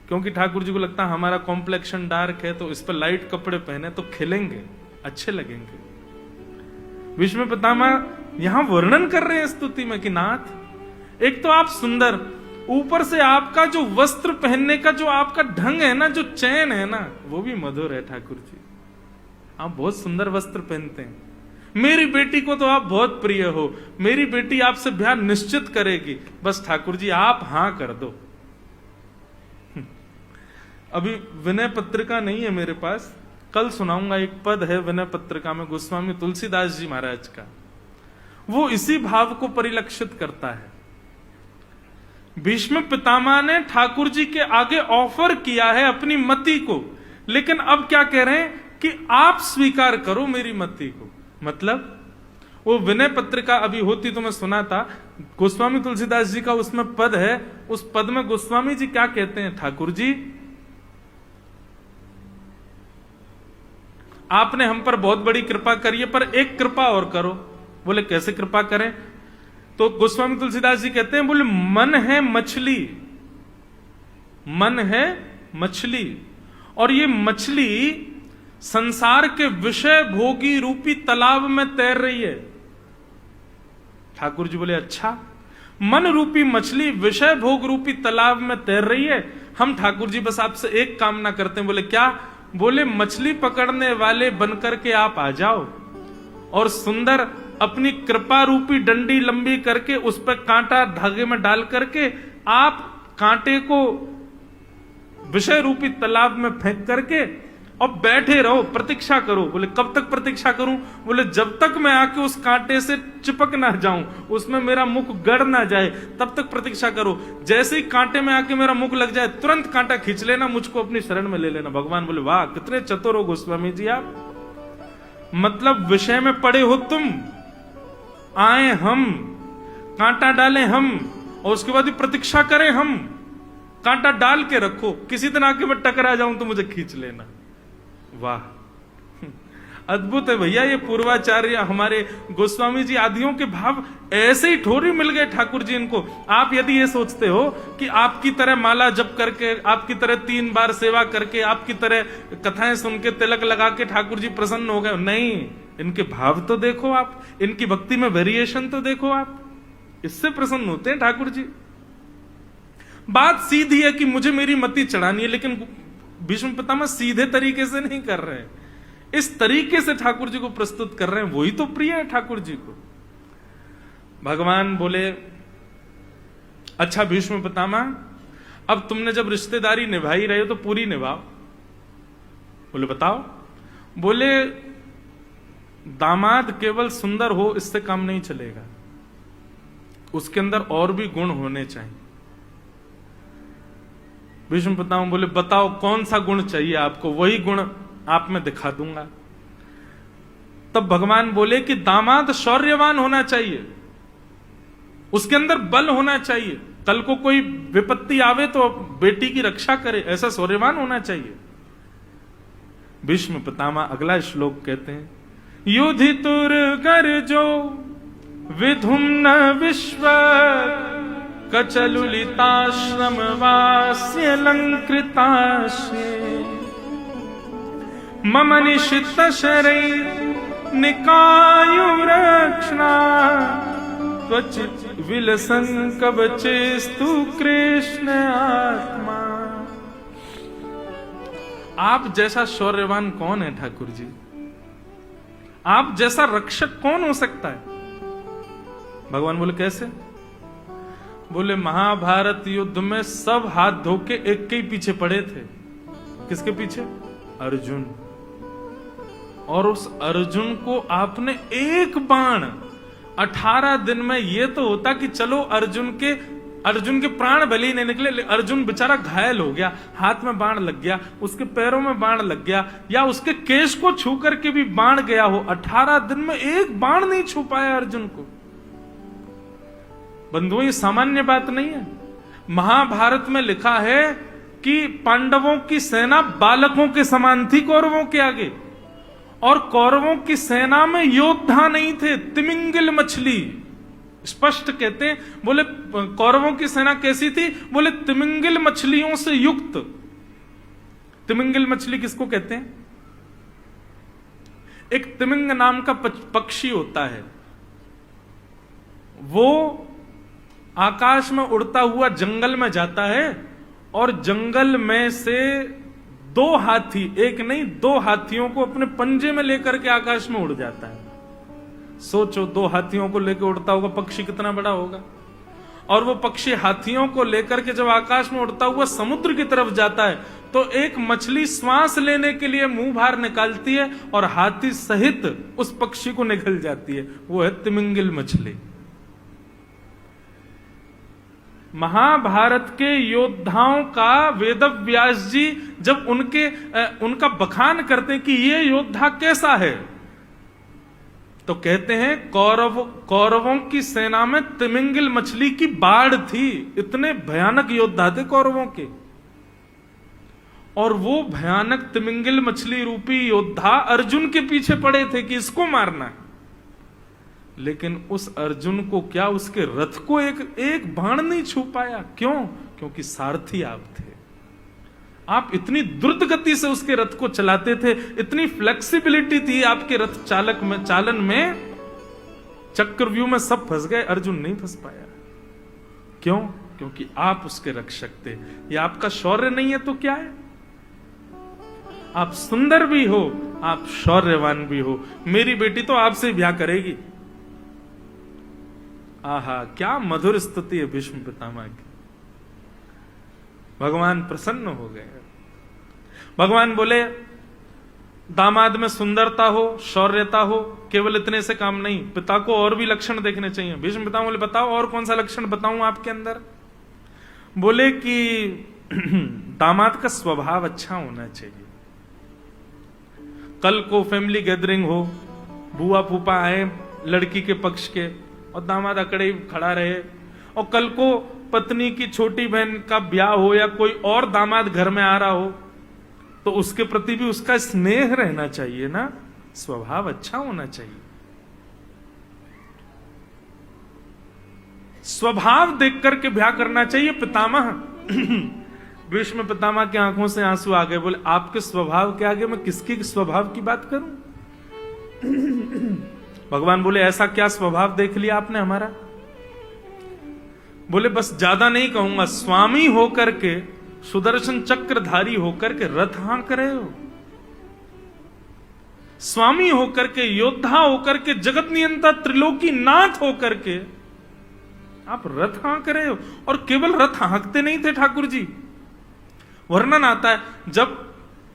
क्योंकि ठाकुर जी को लगता है हमारा कॉम्प्लेक्शन डार्क है, तो इस पर लाइट कपड़े पहने तो खिलेंगे, अच्छे लगेंगे। भीष्म पितामह यहां वर्णन कर रहे हैं स्तुति में कि नाथ एक तो आप सुंदर, ऊपर से आपका जो वस्त्र पहनने का जो आपका ढंग है ना, जो चैन है ना, वो भी मधुर है ठाकुर जी। आप बहुत सुंदर वस्त्र पहनते हैं। मेरी बेटी को तो आप बहुत प्रिय हो, मेरी बेटी आपसे ब्याह निश्चित करेगी, बस ठाकुर जी आप हां कर दो। अभी विनय पत्रिका नहीं है मेरे पास, कल सुनाऊंगा। एक पद है विनय पत्रिका में गोस्वामी तुलसीदास जी महाराज का, वो इसी भाव को परिलक्षित करता है। भीष्म पितामह ने ठाकुर जी के आगे ऑफर किया है अपनी मति को, लेकिन अब क्या कह रहे हैं कि आप स्वीकार करो मेरी मति को। मतलब वो विनय पत्रिका अभी होती तो मैं सुना था, गोस्वामी तुलसीदास जी का उसमें पद है। उस पद में गोस्वामी जी क्या कहते हैं? ठाकुर जी आपने हम पर बहुत बड़ी कृपा करी है, पर एक कृपा और करो। बोले कैसे कृपा करें? तो गोस्वामी तुलसीदास जी कहते हैं, बोले मन है मछली, मन है मछली, और ये मछली संसार के विषय भोगी रूपी तालाब में तैर रही है। ठाकुर जी बोले अच्छा, मन रूपी मछली विषय भोग रूपी तालाब में तैर रही है, हम ठाकुर जी बस आपसे एक कामना करते हैं। बोले क्या? बोले मछली पकड़ने वाले बनकर के आप आ जाओ, और सुंदर अपनी कृपा रूपी डंडी लंबी करके उस पर कांटा धागे में डाल करके आप कांटे को विषय रूपी तालाब में फेंक करके और बैठे रहो, प्रतीक्षा करो। बोले कब तक प्रतीक्षा करूं? बोले जब तक मैं आके उस कांटे से चिपक ना जाऊं, उसमें मेरा मुख गड़ ना जाए, तब तक प्रतीक्षा करो। जैसे ही कांटे में आके मेरा मुख लग जाए, तुरंत कांटा खींच लेना, मुझको अपनी शरण में ले लेना। भगवान बोले वाह कितने चतुर हो गोस्वामी जी आप, मतलब विषय में पड़े हो तुम, आए हम, कांटा डाले हम, और उसके बाद प्रतीक्षा करें हम। कांटा डाल के रखो, किसी दिन आके मैं टकरा जाऊं तो मुझे खींच लेना। वाह अद्भुत है भैया ये पूर्वाचार्य हमारे गोस्वामी जी आदियों के भाव ऐसे ही ठोरी मिल गए ठाकुर जी इनको। आप यदि ये सोचते हो कि आपकी तरह माला जप करके, आपकी तरह 3 बार सेवा करके, आपकी तरह कथाएं सुन के, तिलक लगा के ठाकुर जी प्रसन्न हो गए, नहीं, इनके भाव तो देखो आप, इनकी भक्ति में वेरिएशन तो देखो आप, इससे प्रसन्न होते हैं ठाकुर जी। बात सीधी है कि मुझे मेरी मति चढ़ानी है, लेकिन भीष्म पितामह सीधे तरीके से नहीं कर रहे हैं, इस तरीके से ठाकुर जी को प्रस्तुत कर रहे हैं, वही तो प्रिय है ठाकुर जी को। भगवान बोले, अच्छा भीष्म पितामह, अब तुमने जब रिश्तेदारी निभाई रहे हो तो पूरी निभाओ। बोले बताओ। बोले दामाद केवल सुंदर हो इससे काम नहीं चलेगा, उसके अंदर और भी गुण होने चाहिए। भीष्म पितामह बोले बताओ कौन सा गुण चाहिए आपको, वही गुण आप में दिखा दूंगा। तब भगवान बोले कि दामाद शौर्यवान होना चाहिए, उसके अंदर बल होना चाहिए, कल को कोई विपत्ति आवे तो बेटी की रक्षा करे, ऐसा शौर्यवान होना चाहिए। भीष्म पितामह अगला श्लोक कहते हैं, युधितुर गर्जो विधुम्न विश्व कचलुलिताश्रम वास्य लंकृताश्रे मम निशित शरै निकायुरक्षणा त्वचित विलसं कवचेस्तु कृष्ण आत्मा। आप जैसा शौर्यवान कौन है ठाकुर जी, आप जैसा रक्षक कौन हो सकता है। भगवान बोले कैसे। बोले महाभारत युद्ध में सब हाथ धो के एक के ही पीछे पड़े थे। किसके पीछे? अर्जुन। और उस अर्जुन को आपने एक बाण, 18 दिन में ये तो होता कि चलो अर्जुन के प्राण भले ही नहीं निकले, अर्जुन बेचारा घायल हो गया, हाथ में बाण लग गया, उसके पैरों में बाण लग गया, या उसके केश को छू करके भी बाण गया हो, 18 दिन में एक बाण नहीं छू पाया अर्जुन को। बंधुओं ये सामान्य बात नहीं है। महाभारत में लिखा है कि पांडवों की सेना बालकों के समान थी कौरवों के आगे, और कौरवों की सेना में योद्धा नहीं थे, तिमिंगिल मछली। स्पष्ट कहते हैं, बोले कौरवों की सेना कैसी थी, बोले तिमिंगिल मछलियों से युक्त। तिमिंगिल मछली किसको कहते हैं? एक तिमिंग नाम का पक्षी होता है, वो आकाश में उड़ता हुआ जंगल में जाता है, और जंगल में से 2 हाथी, एक नहीं 2 हाथियों को अपने पंजे में लेकर के आकाश में उड़ जाता है। सोचो 2 हाथियों को लेकर उड़ता होगा पक्षी कितना बड़ा होगा। और वो पक्षी हाथियों को लेकर के जब आकाश में उड़ता हुआ समुद्र की तरफ जाता है, तो एक मछली श्वास लेने के लिए मुंह बाहर निकालती है और हाथी सहित उस पक्षी को निगल जाती है। वो है तिमिंगिल मछली। महाभारत के योद्धाओं का वेदव्यास जी जब उनका बखान करते हैं कि ये योद्धा कैसा है, तो कहते हैं कौरवों की सेना में तिमिंगिल मछली की बाढ़ थी। इतने भयानक योद्धा थे कौरवों के, और वो भयानक तिमिंगिल मछली रूपी योद्धा अर्जुन के पीछे पड़े थे कि इसको मारना है। लेकिन उस अर्जुन को क्या, उसके रथ को एक बाण नहीं छू पाया। क्यों? क्योंकि सारथी आप थे। आप इतनी द्रुत गति से उसके रथ को चलाते थे, इतनी फ्लेक्सिबिलिटी थी आपके रथ चालन में, चक्रव्यूह में सब फंस गए, अर्जुन नहीं फंस पाया। क्यों? क्योंकि आप उसके रक्षक थे। ये आपका शौर्य नहीं है तो क्या है? आप सुंदर भी हो, आप शौर्यवान भी हो। मेरी बेटी तो आपसे ब्याह करेगी। आहा, क्या मधुर स्तुति है भीष्म पितामह की। भगवान प्रसन्न हो गए। भगवान बोले दामाद में सुंदरता हो, शौर्यता हो, केवल इतने से काम नहीं, पिता को और भी लक्षण देखने चाहिए। भीष्म पितामह बोले बताओ और कौन सा लक्षण बताऊं आपके अंदर। बोले कि दामाद का स्वभाव अच्छा होना चाहिए। कल को फैमिली गैदरिंग हो, बुआ फूफा आए लड़की के पक्ष के, और दामाद अकड़े खड़ा रहे, और कल को पत्नी की छोटी बहन का ब्याह हो या कोई और दामाद घर में आ रहा हो, तो उसके प्रति भी उसका स्नेह रहना चाहिए ना, स्वभाव अच्छा होना चाहिए। स्वभाव देख करके ब्याह करना चाहिए। पितामह भीष्म पितामह की आंखों से आंसू आ गए, बोले आपके स्वभाव के आगे मैं किसके स्वभाव की बात करूं? भगवान बोले ऐसा क्या स्वभाव देख लिया आपने हमारा? बोले बस ज्यादा नहीं कहूंगा, स्वामी होकर के, सुदर्शन चक्रधारी होकर के रथ हाँक रहे हो, स्वामी होकर के, योद्धा होकर के, जगत नियंता त्रिलोकी नाथ होकर के आप रथ हाँक रहे हो। और केवल रथ हाँकते नहीं थे ठाकुर जी, वर्णन आता है जब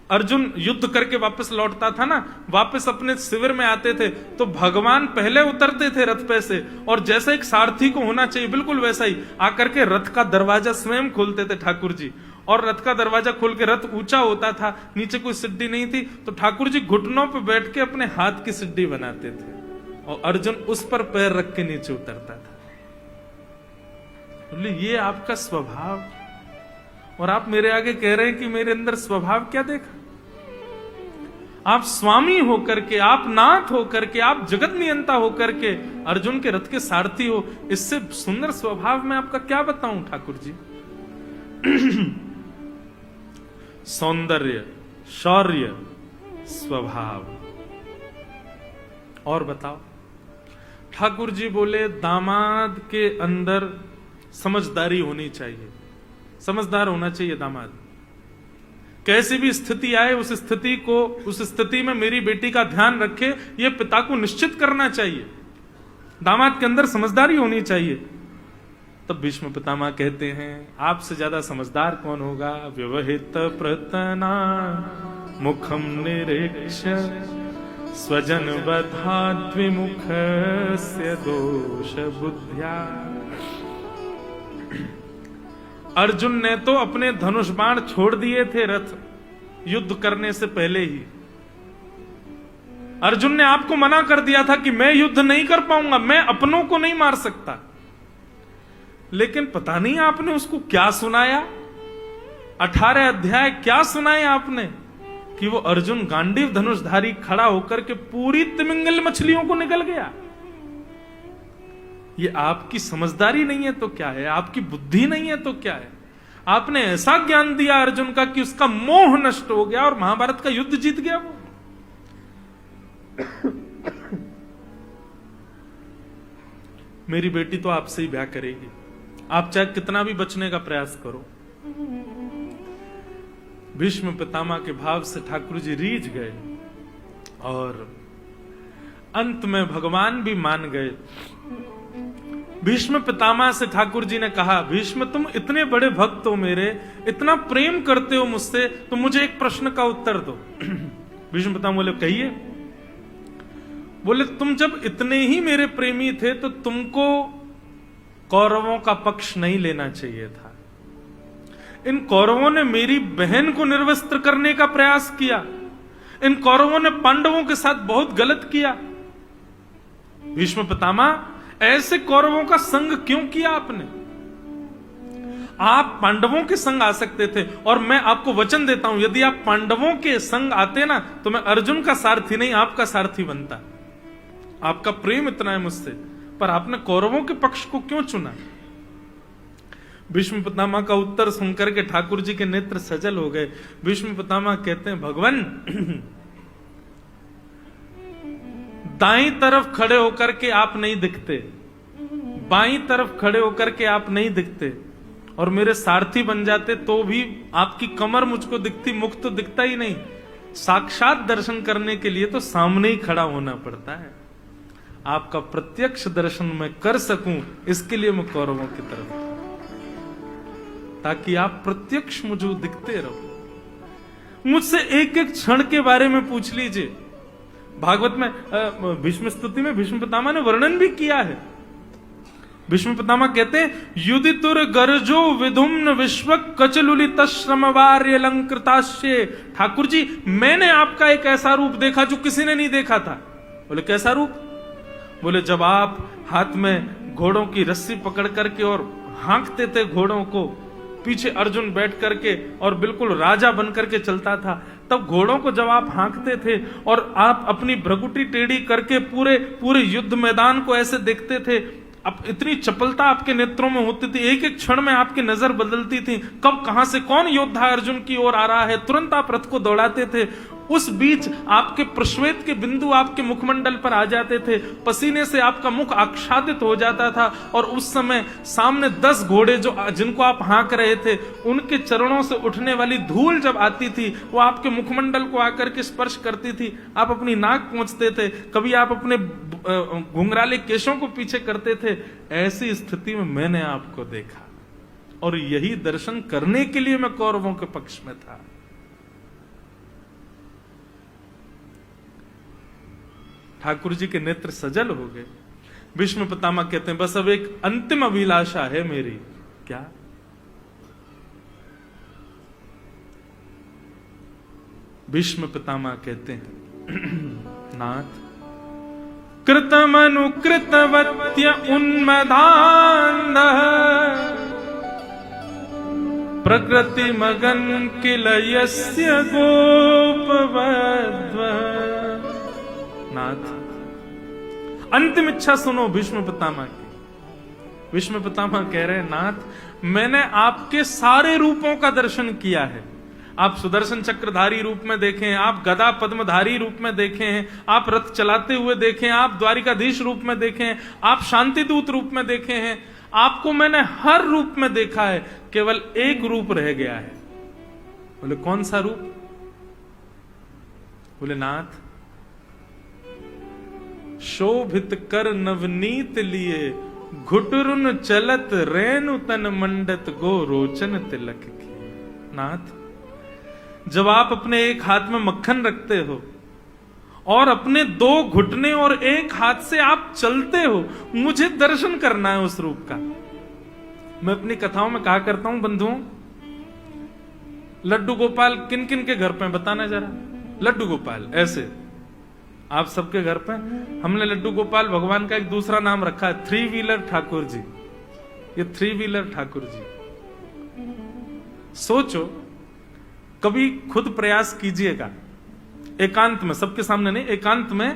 अर्जुन युद्ध करके वापस लौटता था ना, वापस अपने शिविर में आते थे तो भगवान पहले उतरते थे रथ पे से, और जैसा एक सारथी को होना चाहिए बिल्कुल वैसा ही आकर के रथ का दरवाजा स्वयं खोलते थे ठाकुर जी। और रथ का दरवाजा खोल के रथ ऊंचा होता था, नीचे कोई सिड्डी नहीं थी, तो ठाकुर जी घुटनों पे बैठ के अपने हाथ की सिड्डी बनाते थे और अर्जुन उस पर पैर रख के नीचे उतरता था। बोले ये आपका स्वभाव, और आप मेरे आगे कह रहे हैं कि मेरे अंदर स्वभाव क्या देखा? आप स्वामी होकर के, आप नाथ होकर के, आप जगत नियंता होकर के अर्जुन के रथ के सारथी हो, इससे सुंदर स्वभाव मैं आपका क्या बताऊं ठाकुर जी? सौंदर्य, शौर्य, स्वभाव, और बताओ? ठाकुर जी बोले दामाद के अंदर समझदारी होनी चाहिए, समझदार होना चाहिए दामाद। कैसी भी स्थिति आए उस स्थिति में मेरी बेटी का ध्यान रखे, यह पिता को निश्चित करना चाहिए। दामाद के अंदर समझदारी होनी चाहिए। तब भीष्म पितामह कहते हैं आपसे ज्यादा समझदार कौन होगा? व्यवहित प्रतना मुखम निरीक्ष्य स्वजन बधा द्विमुख से दोष बुद्ध्या। अर्जुन ने तो अपने धनुष बाण छोड़ दिए थे रथ युद्ध करने से पहले ही। अर्जुन ने आपको मना कर दिया था कि मैं युद्ध नहीं कर पाऊंगा, मैं अपनों को नहीं मार सकता। लेकिन पता नहीं आपने उसको क्या सुनाया, 18 अध्याय क्या सुनाए आपने कि वो अर्जुन गांडीव धनुषधारी खड़ा होकर के पूरी तिमिंगल मछलियों को निगल गया। ये आपकी समझदारी नहीं है तो क्या है? आपकी बुद्धि नहीं है तो क्या है? आपने ऐसा ज्ञान दिया अर्जुन का कि उसका मोह नष्ट हो गया और महाभारत का युद्ध जीत गया वो। मेरी बेटी तो आपसे ही ब्याह करेगी, आप चाहे कितना भी बचने का प्रयास करो। भीष्म पितामह के भाव से ठाकुर जी रीझ गए और अंत में भगवान भी मान गए। भीष्म पितामह से ठाकुर जी ने कहा, भीष्म तुम इतने बड़े भक्त हो मेरे, इतना प्रेम करते हो मुझसे, तो मुझे एक प्रश्न का उत्तर दो। भीष्म पितामह बोले कहिए। बोले तुम जब इतने ही मेरे प्रेमी थे तो तुमको कौरवों का पक्ष नहीं लेना चाहिए था। इन कौरवों ने मेरी बहन को निर्वस्त्र करने का प्रयास किया, इन कौरवों ने पांडवों के साथ बहुत गलत किया। भीष्म पितामह ऐसे कौरवों का संग क्यों किया आपने? आप पांडवों के संग आ सकते थे, और मैं आपको वचन देता हूं यदि आप पांडवों के संग आते ना तो मैं अर्जुन का सारथी नहीं आपका सारथी बनता। आपका प्रेम इतना है मुझसे, पर आपने कौरवों के पक्ष को क्यों चुना? भीष्म पितामह का उत्तर सुनकर के ठाकुर जी के नेत्र सजल हो गए। भीष्म पितामह कहते हैं भगवान, दाईं तरफ खड़े होकर के आप नहीं दिखते, बाईं तरफ खड़े होकर के आप नहीं दिखते, और मेरे सारथी बन जाते तो भी आपकी कमर मुझको दिखती, मुख तो दिखता ही नहीं। साक्षात दर्शन करने के लिए तो सामने ही खड़ा होना पड़ता है। आपका प्रत्यक्ष दर्शन मैं कर सकूं इसके लिए मैं कौरवों की तरफ, ताकि आप प्रत्यक्ष मुझे दिखते रहो। मुझसे एक एक क्षण के बारे में पूछ लीजिए। भागवत में भीष्म स्तुति में भीष्म पितामह ने वर्णन भी किया है। भीष्म पितामह कहते हैं युदितुर गर्जो विधुम्न विश्व कचलुलित श्रमवार्य अलंकृताश्य। ठाकुर जी मैंने आपका एक ऐसा रूप देखा जो किसी ने नहीं देखा था। बोले कैसा रूप? बोले जब आप हाथ में घोड़ों की रस्सी पकड़ करके और हाँकते थे घोड़ों को, पीछे अर्जुन बैठ करके और बिल्कुल राजा बन करके चलता था, तब घोड़ों को जब आप हाँकते थे और आप अपनी भ्रगुटी टेढ़ी करके पूरे युद्ध मैदान को ऐसे देखते थे, अब इतनी चपलता आपके नेत्रों में होती थी, एक एक क्षण में आपकी नजर बदलती थी, कब कहां से कौन योद्धा अर्जुन की ओर आ रहा है, तुरंत आप रथ को दौड़ाते थे। उस बीच आपके प्रश्वेत के बिंदु आपके मुखमंडल पर आ जाते थे, पसीने से आपका मुख आच्छादित हो जाता था, और उस समय सामने 10 घोड़े जो जिनको आप हाँक रहे थे, उनके चरणों से उठने वाली धूल जब आती थी, वो आपके मुखमंडल को आकर के स्पर्श करती थी, आप अपनी नाक पोंछते थे, कभी आप अपने घुंघराले केशों को पीछे करते थे। ऐसी स्थिति में मैंने आपको देखा, और यही दर्शन करने के लिए मैं कौरवों के पक्ष में था। ठाकुर जी के नेत्र सजल हो गए। भीष्म पितामह कहते हैं, बस अब एक अंतिम अभिलाषा है मेरी। क्या? भीष्म पितामह कहते हैं, नाथ, कृतमनुकृतवत्य उन्मदान्धः प्रकृति मगन किल यस्य गोपवध्वः। नाथ, अंतिम इच्छा सुनो भीष्म पितामह की। भीष्म पितामह कह रहे हैं, नाथ, मैंने आपके सारे रूपों का दर्शन किया है। आप सुदर्शन चक्रधारी रूप में देखे हैं, आप गदा पद्मधारी रूप में देखे हैं, आप रथ चलाते हुए देखे हैं, आप द्वारिकाधीश रूप में देखे हैं, आप शांतिदूत रूप में देखे हैं। आपको मैंने हर रूप में देखा है, केवल एक रूप रह गया है। बोले कौन सा रूप? बोले नाथ, शोभित कर नवनीत लिए घुटरुन चलत रेणु तन मंडत गो रोचन तिलक की। नाथ, जब आप अपने एक हाथ में मक्खन रखते हो और अपने 2 घुटने और एक हाथ से आप चलते हो, मुझे दर्शन करना है उस रूप का। मैं अपनी कथाओं में कहा करता हूं बंधुओं, लड्डू गोपाल किन किन के घर पे बताना जरा। लड्डू गोपाल ऐसे आप सबके घर पे, हमने लड्डू गोपाल भगवान का एक दूसरा नाम रखा है, 3 व्हीलर ठाकुर जी। ये 3 व्हीलर ठाकुर जी। सोचो, कभी खुद प्रयास कीजिएगा, एकांत में, सबके सामने नहीं, एकांत में,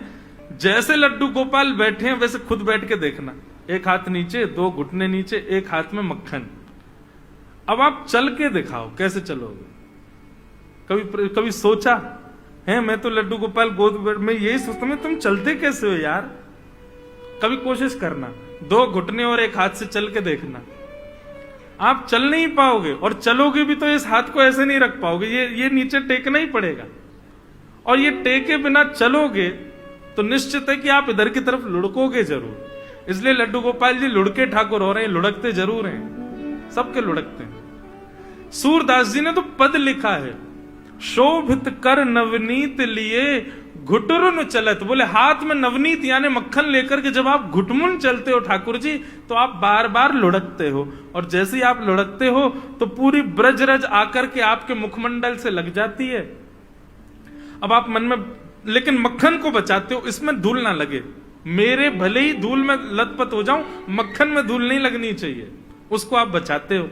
जैसे लड्डू गोपाल बैठे हैं वैसे खुद बैठ के देखना। एक हाथ नीचे, 2 घुटने नीचे, एक हाथ में मक्खन। अब आप चल के दिखाओ कैसे चलोगे। कभी सोचा है? मैं तो लड्डू गोपाल गोद में यही सोचता हूं, तुम चलते कैसे हो यार। कभी कोशिश करना, 2 घुटने और एक हाथ से चल के देखना। आप चल नहीं पाओगे, और चलोगे भी तो इस हाथ को ऐसे नहीं रख पाओगे, ये नीचे टेकना ही पड़ेगा। और ये टेके बिना चलोगे तो निश्चित है कि आप इधर की तरफ लुढ़कोगे जरूर। इसलिए लड्डू गोपाल जी लुढ़के ठाकुर हो रहे हैं, लुढ़कते जरूर हैं, सबके लुढ़कते हैं। सूरदास जी ने तो पद लिखा है, शोभित कर नवनीत लिए घुटरुन चलत। बोले हाथ में नवनीत यानी मक्खन लेकर के जब आप घुटमुन चलते हो ठाकुर जी, तो आप बार बार लुढ़कते हो, और जैसे ही आप लुढ़कते हो तो पूरी ब्रजरज आकर के आपके मुखमंडल से लग जाती है। अब आप मन में लेकिन मक्खन को बचाते हो, इसमें धूल ना लगे। मेरे भले ही धूल में लथपथ हो जाऊं, मक्खन में धूल नहीं लगनी चाहिए, उसको आप बचाते हो।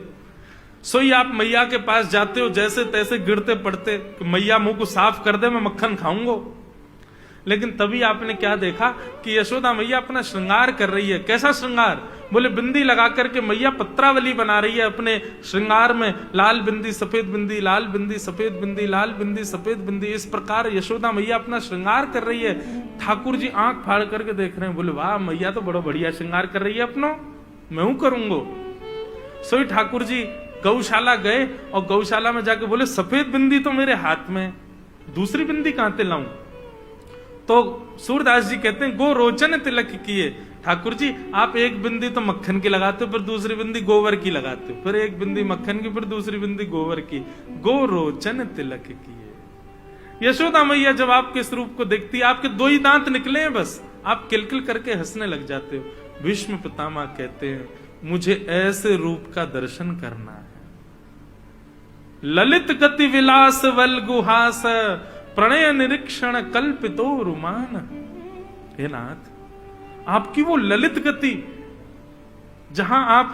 सोई आप मैया के पास जाते हो, जैसे तैसे गिरते पड़ते, मैया मुंह को साफ कर दे, मैं मक्खन खाऊंगा। लेकिन तभी आपने क्या देखा कि यशोदा मैया अपना श्रृंगार कर रही है। कैसा श्रृंगार? बोले बिंदी लगा करके मैया पत्रावली बना रही है अपने श्रृंगार में, लाल बिंदी सफेद बिंदी, लाल बिंदी सफेद बिंदी, लाल बिंदी सफेद बिंदी। इस प्रकार यशोदा मैया अपना श्रृंगार कर रही है। ठाकुर जी आंख फाड़ करके देख रहे हैं, बोले वाह मैया तो बड़ा बढ़िया श्रृंगार कर रही है अपनो, मैं हूं करूंगा। सोई ठाकुर जी गौशाला गए और गौशाला में जाके बोले सफेद बिंदी तो मेरे हाथ में, दूसरी बिंदी कहां से लाऊं? तो सूरदास जी कहते हैं गो रोचन तिलक किए। ठाकुर जी आप एक बिंदी तो मक्खन की लगाते हो, फिर दूसरी बिंदी गोबर की लगाते हो, फिर एक बिंदी मक्खन की, फिर दूसरी बिंदी गोबर की, गो रोचन तिलक किए। यशोदा मैया जब आपके इस रूप को देखती है, आपके 2 ही दांत निकले हैं बस, आप किलकिल करके हंसने लग जाते हो। भीष्म पितामह कहते हैं मुझे ऐसे रूप का दर्शन करना है। ललित गति विलास वल गुहास प्रणय निरीक्षण कल्पितो रुमान। हे नाथ, आपकी वो ललित गति, जहां आप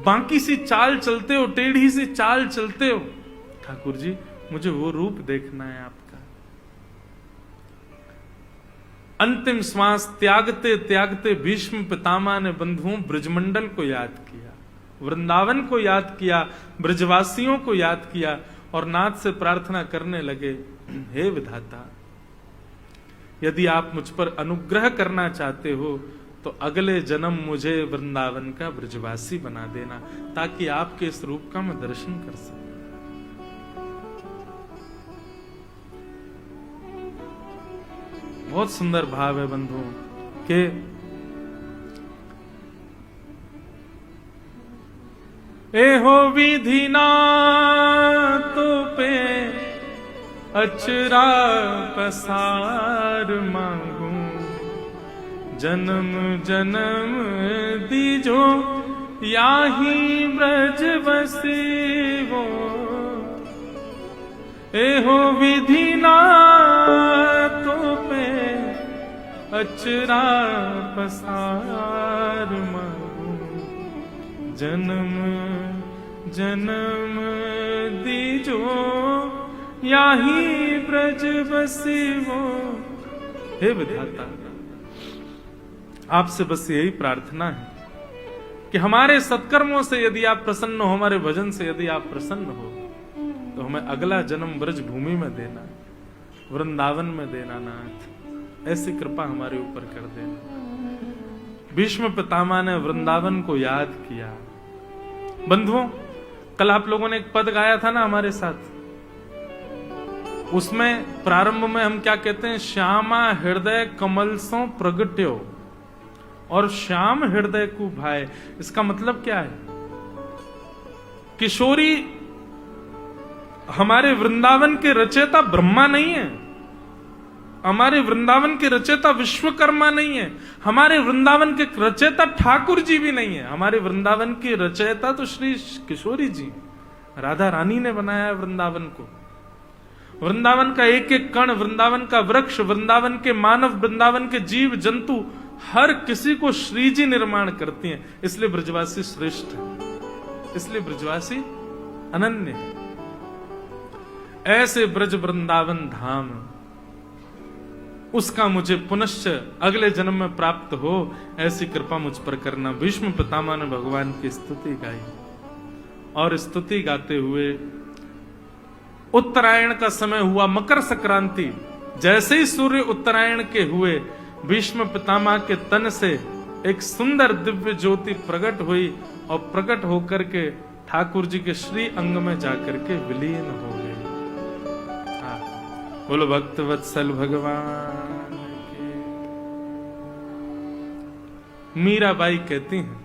बांकी सी चाल चलते हो, टेढ़ी सी चाल चलते हो, ठाकुर जी मुझे वो रूप देखना है आपका। अंतिम श्वास त्यागते त्यागते भीष्म पितामह ने बंधुओं ब्रजमंडल को याद किया, वृंदावन को याद किया, ब्रजवासियों को याद किया और नाथ से प्रार्थना करने लगे, हे विधाता, यदि आप मुझ पर अनुग्रह करना चाहते हो तो अगले जन्म मुझे वृंदावन का ब्रजवासी बना देना, ताकि आपके इस रूप का मैं दर्शन कर सकूं। बहुत सुंदर भाव है बंधुओं के एहो विधि ना तो पे अचरा पसार मांगू, जन्म जन्म दीजो याही ब्रज बसेवो, एहो विधि ना तो पे अचरा पसार मांगू, जन्म जन्म दीजो याही ब्रज बसेवो। हे विधाता, आपसे बस यही प्रार्थना है कि हमारे सत्कर्मों से यदि आप प्रसन्न हो, हमारे भजन से यदि आप प्रसन्न हो, तो हमें अगला जन्म ब्रज भूमि में देना, वृंदावन में देना नाथ, ऐसी कृपा हमारे ऊपर कर देना। भीष्म पितामह ने वृंदावन को याद किया। बंधुओं, कल आप लोगों ने एक पद गाया था ना हमारे साथ, उसमें प्रारंभ में हम क्या कहते हैं, श्यामा हृदय कमल सो प्रगट्यो, और श्याम हृदय को भाई। इसका मतलब क्या है? किशोरी हमारे वृंदावन के रचयिता ब्रह्मा नहीं है, हमारे वृंदावन के रचयिता विश्वकर्मा नहीं है, हमारे वृंदावन के रचयिता ठाकुर जी भी नहीं है, हमारे वृंदावन के रचयिता तो श्री किशोरी जी, राधा रानी ने बनाया है वृंदावन को। वृंदावन का एक एक कण, वृंदावन का वृक्ष, वृंदावन के मानव, वृंदावन के जीव जंतु, हर किसी को श्री जी निर्माण करती हैं। इसलिए ब्रजवासी श्रेष्ठ है, इसलिए ब्रजवासी अनन्य है। ऐसे ब्रज वृंदावन धाम, उसका मुझे पुनश्च अगले जन्म में प्राप्त हो, ऐसी कृपा मुझ पर करना। भीष्म पितामह ने भगवान की स्तुति गाई, और स्तुति गाते हुए उत्तरायण का समय हुआ, मकर संक्रांति, जैसे ही सूर्य उत्तरायण के हुए, भीष्म पितामह के तन से एक सुंदर दिव्य ज्योति प्रकट हुई, और प्रकट होकर के ठाकुर जी के श्री अंग में जाकर के विलीन हो गए। बोलो भक्त वत्सल भगवान की। मीराबाई कहती हैं,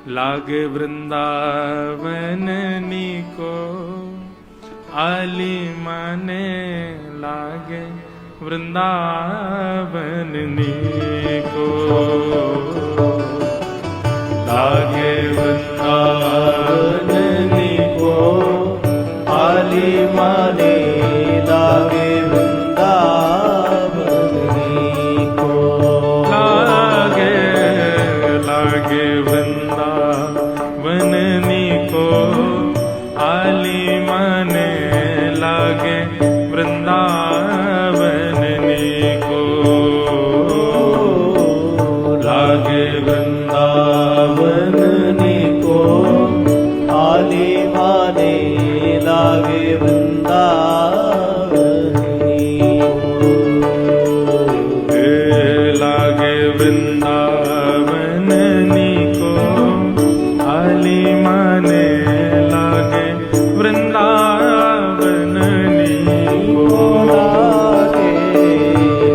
लागे वृंदावन नीको, आली माने लागे वृंदावन नीको, लागे वृंदावन नीको, आली माने लागे वृंदावन नीको, लागे लागे वृंदावन नीको, आली माने लागे वृंदावन नीको, लागे वृंदावन नीको, आली माने लागे वृंदावन नीको, लागे वृंदावन नीको, आली माने लागे वृंदावन नीको,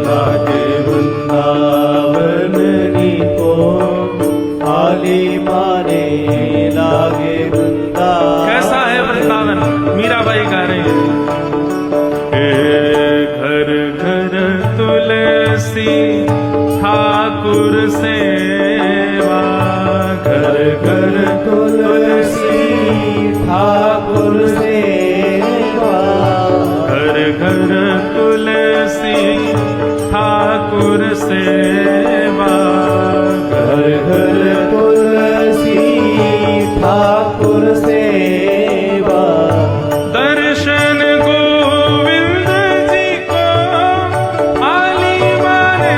लागे वृंदावन नीको, आली माने लागे वृंदावन। कैसा है वृंदावन? मीराबाई गा रही है, घर घर तुलसी ठाकुर सेवा, घर घर तुलसी ठाकुर सेवा, घर घर तुलसी ठाकुर सेवा, घर घर तुलसी ठाकुर सेवा, दर्शन गोविंद जी को आली माने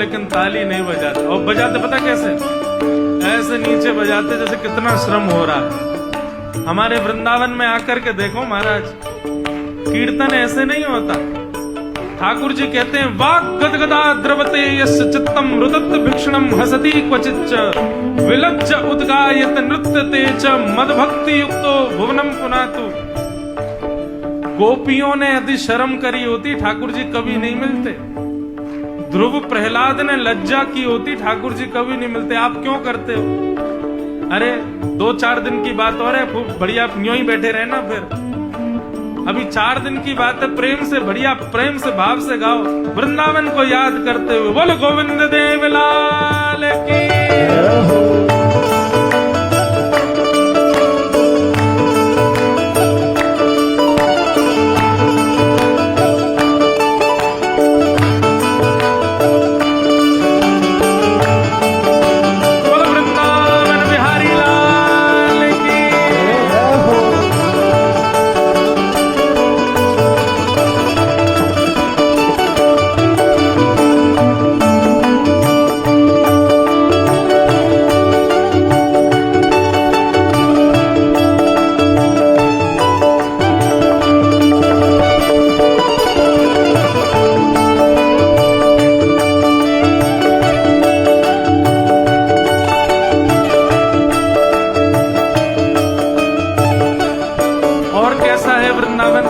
लेकिन ताली नहीं बजाते। और बजाते पता कैसे? ऐसे नीचे बजाते जैसे कितना श्रम हो रहा है। हमारे वृंदावन में आकर के देखो महाराज, कीर्तन ऐसे नहीं होता। ठाकुर जी कहते हैं, वाक गदगदा द्रवते यस्य चित्तम रुदत्त भिक्षणम हसति क्वचिच्च विलज्ज उद्गायत नृत्यते च मदभक्ति युक्तो भुवनम पुनातु। गोपियों ने यदि शर्म करी होती, ठाकुर जी कभी नहीं मिलते। ध्रुव प्रहलाद ने लज्जा की होती, ठाकुर जी कभी नहीं मिलते। आप क्यों करते हो? अरे 2-4 दिन की बात और है, खूब बढ़िया यूं ही बैठे रहे ना। फिर अभी 4 दिन की बात है, प्रेम से बढ़िया, प्रेम से भाव से गाओ, वृंदावन को याद करते हुए। बोलो गोविंद देव लाल की। और कैसा है वृंदावन?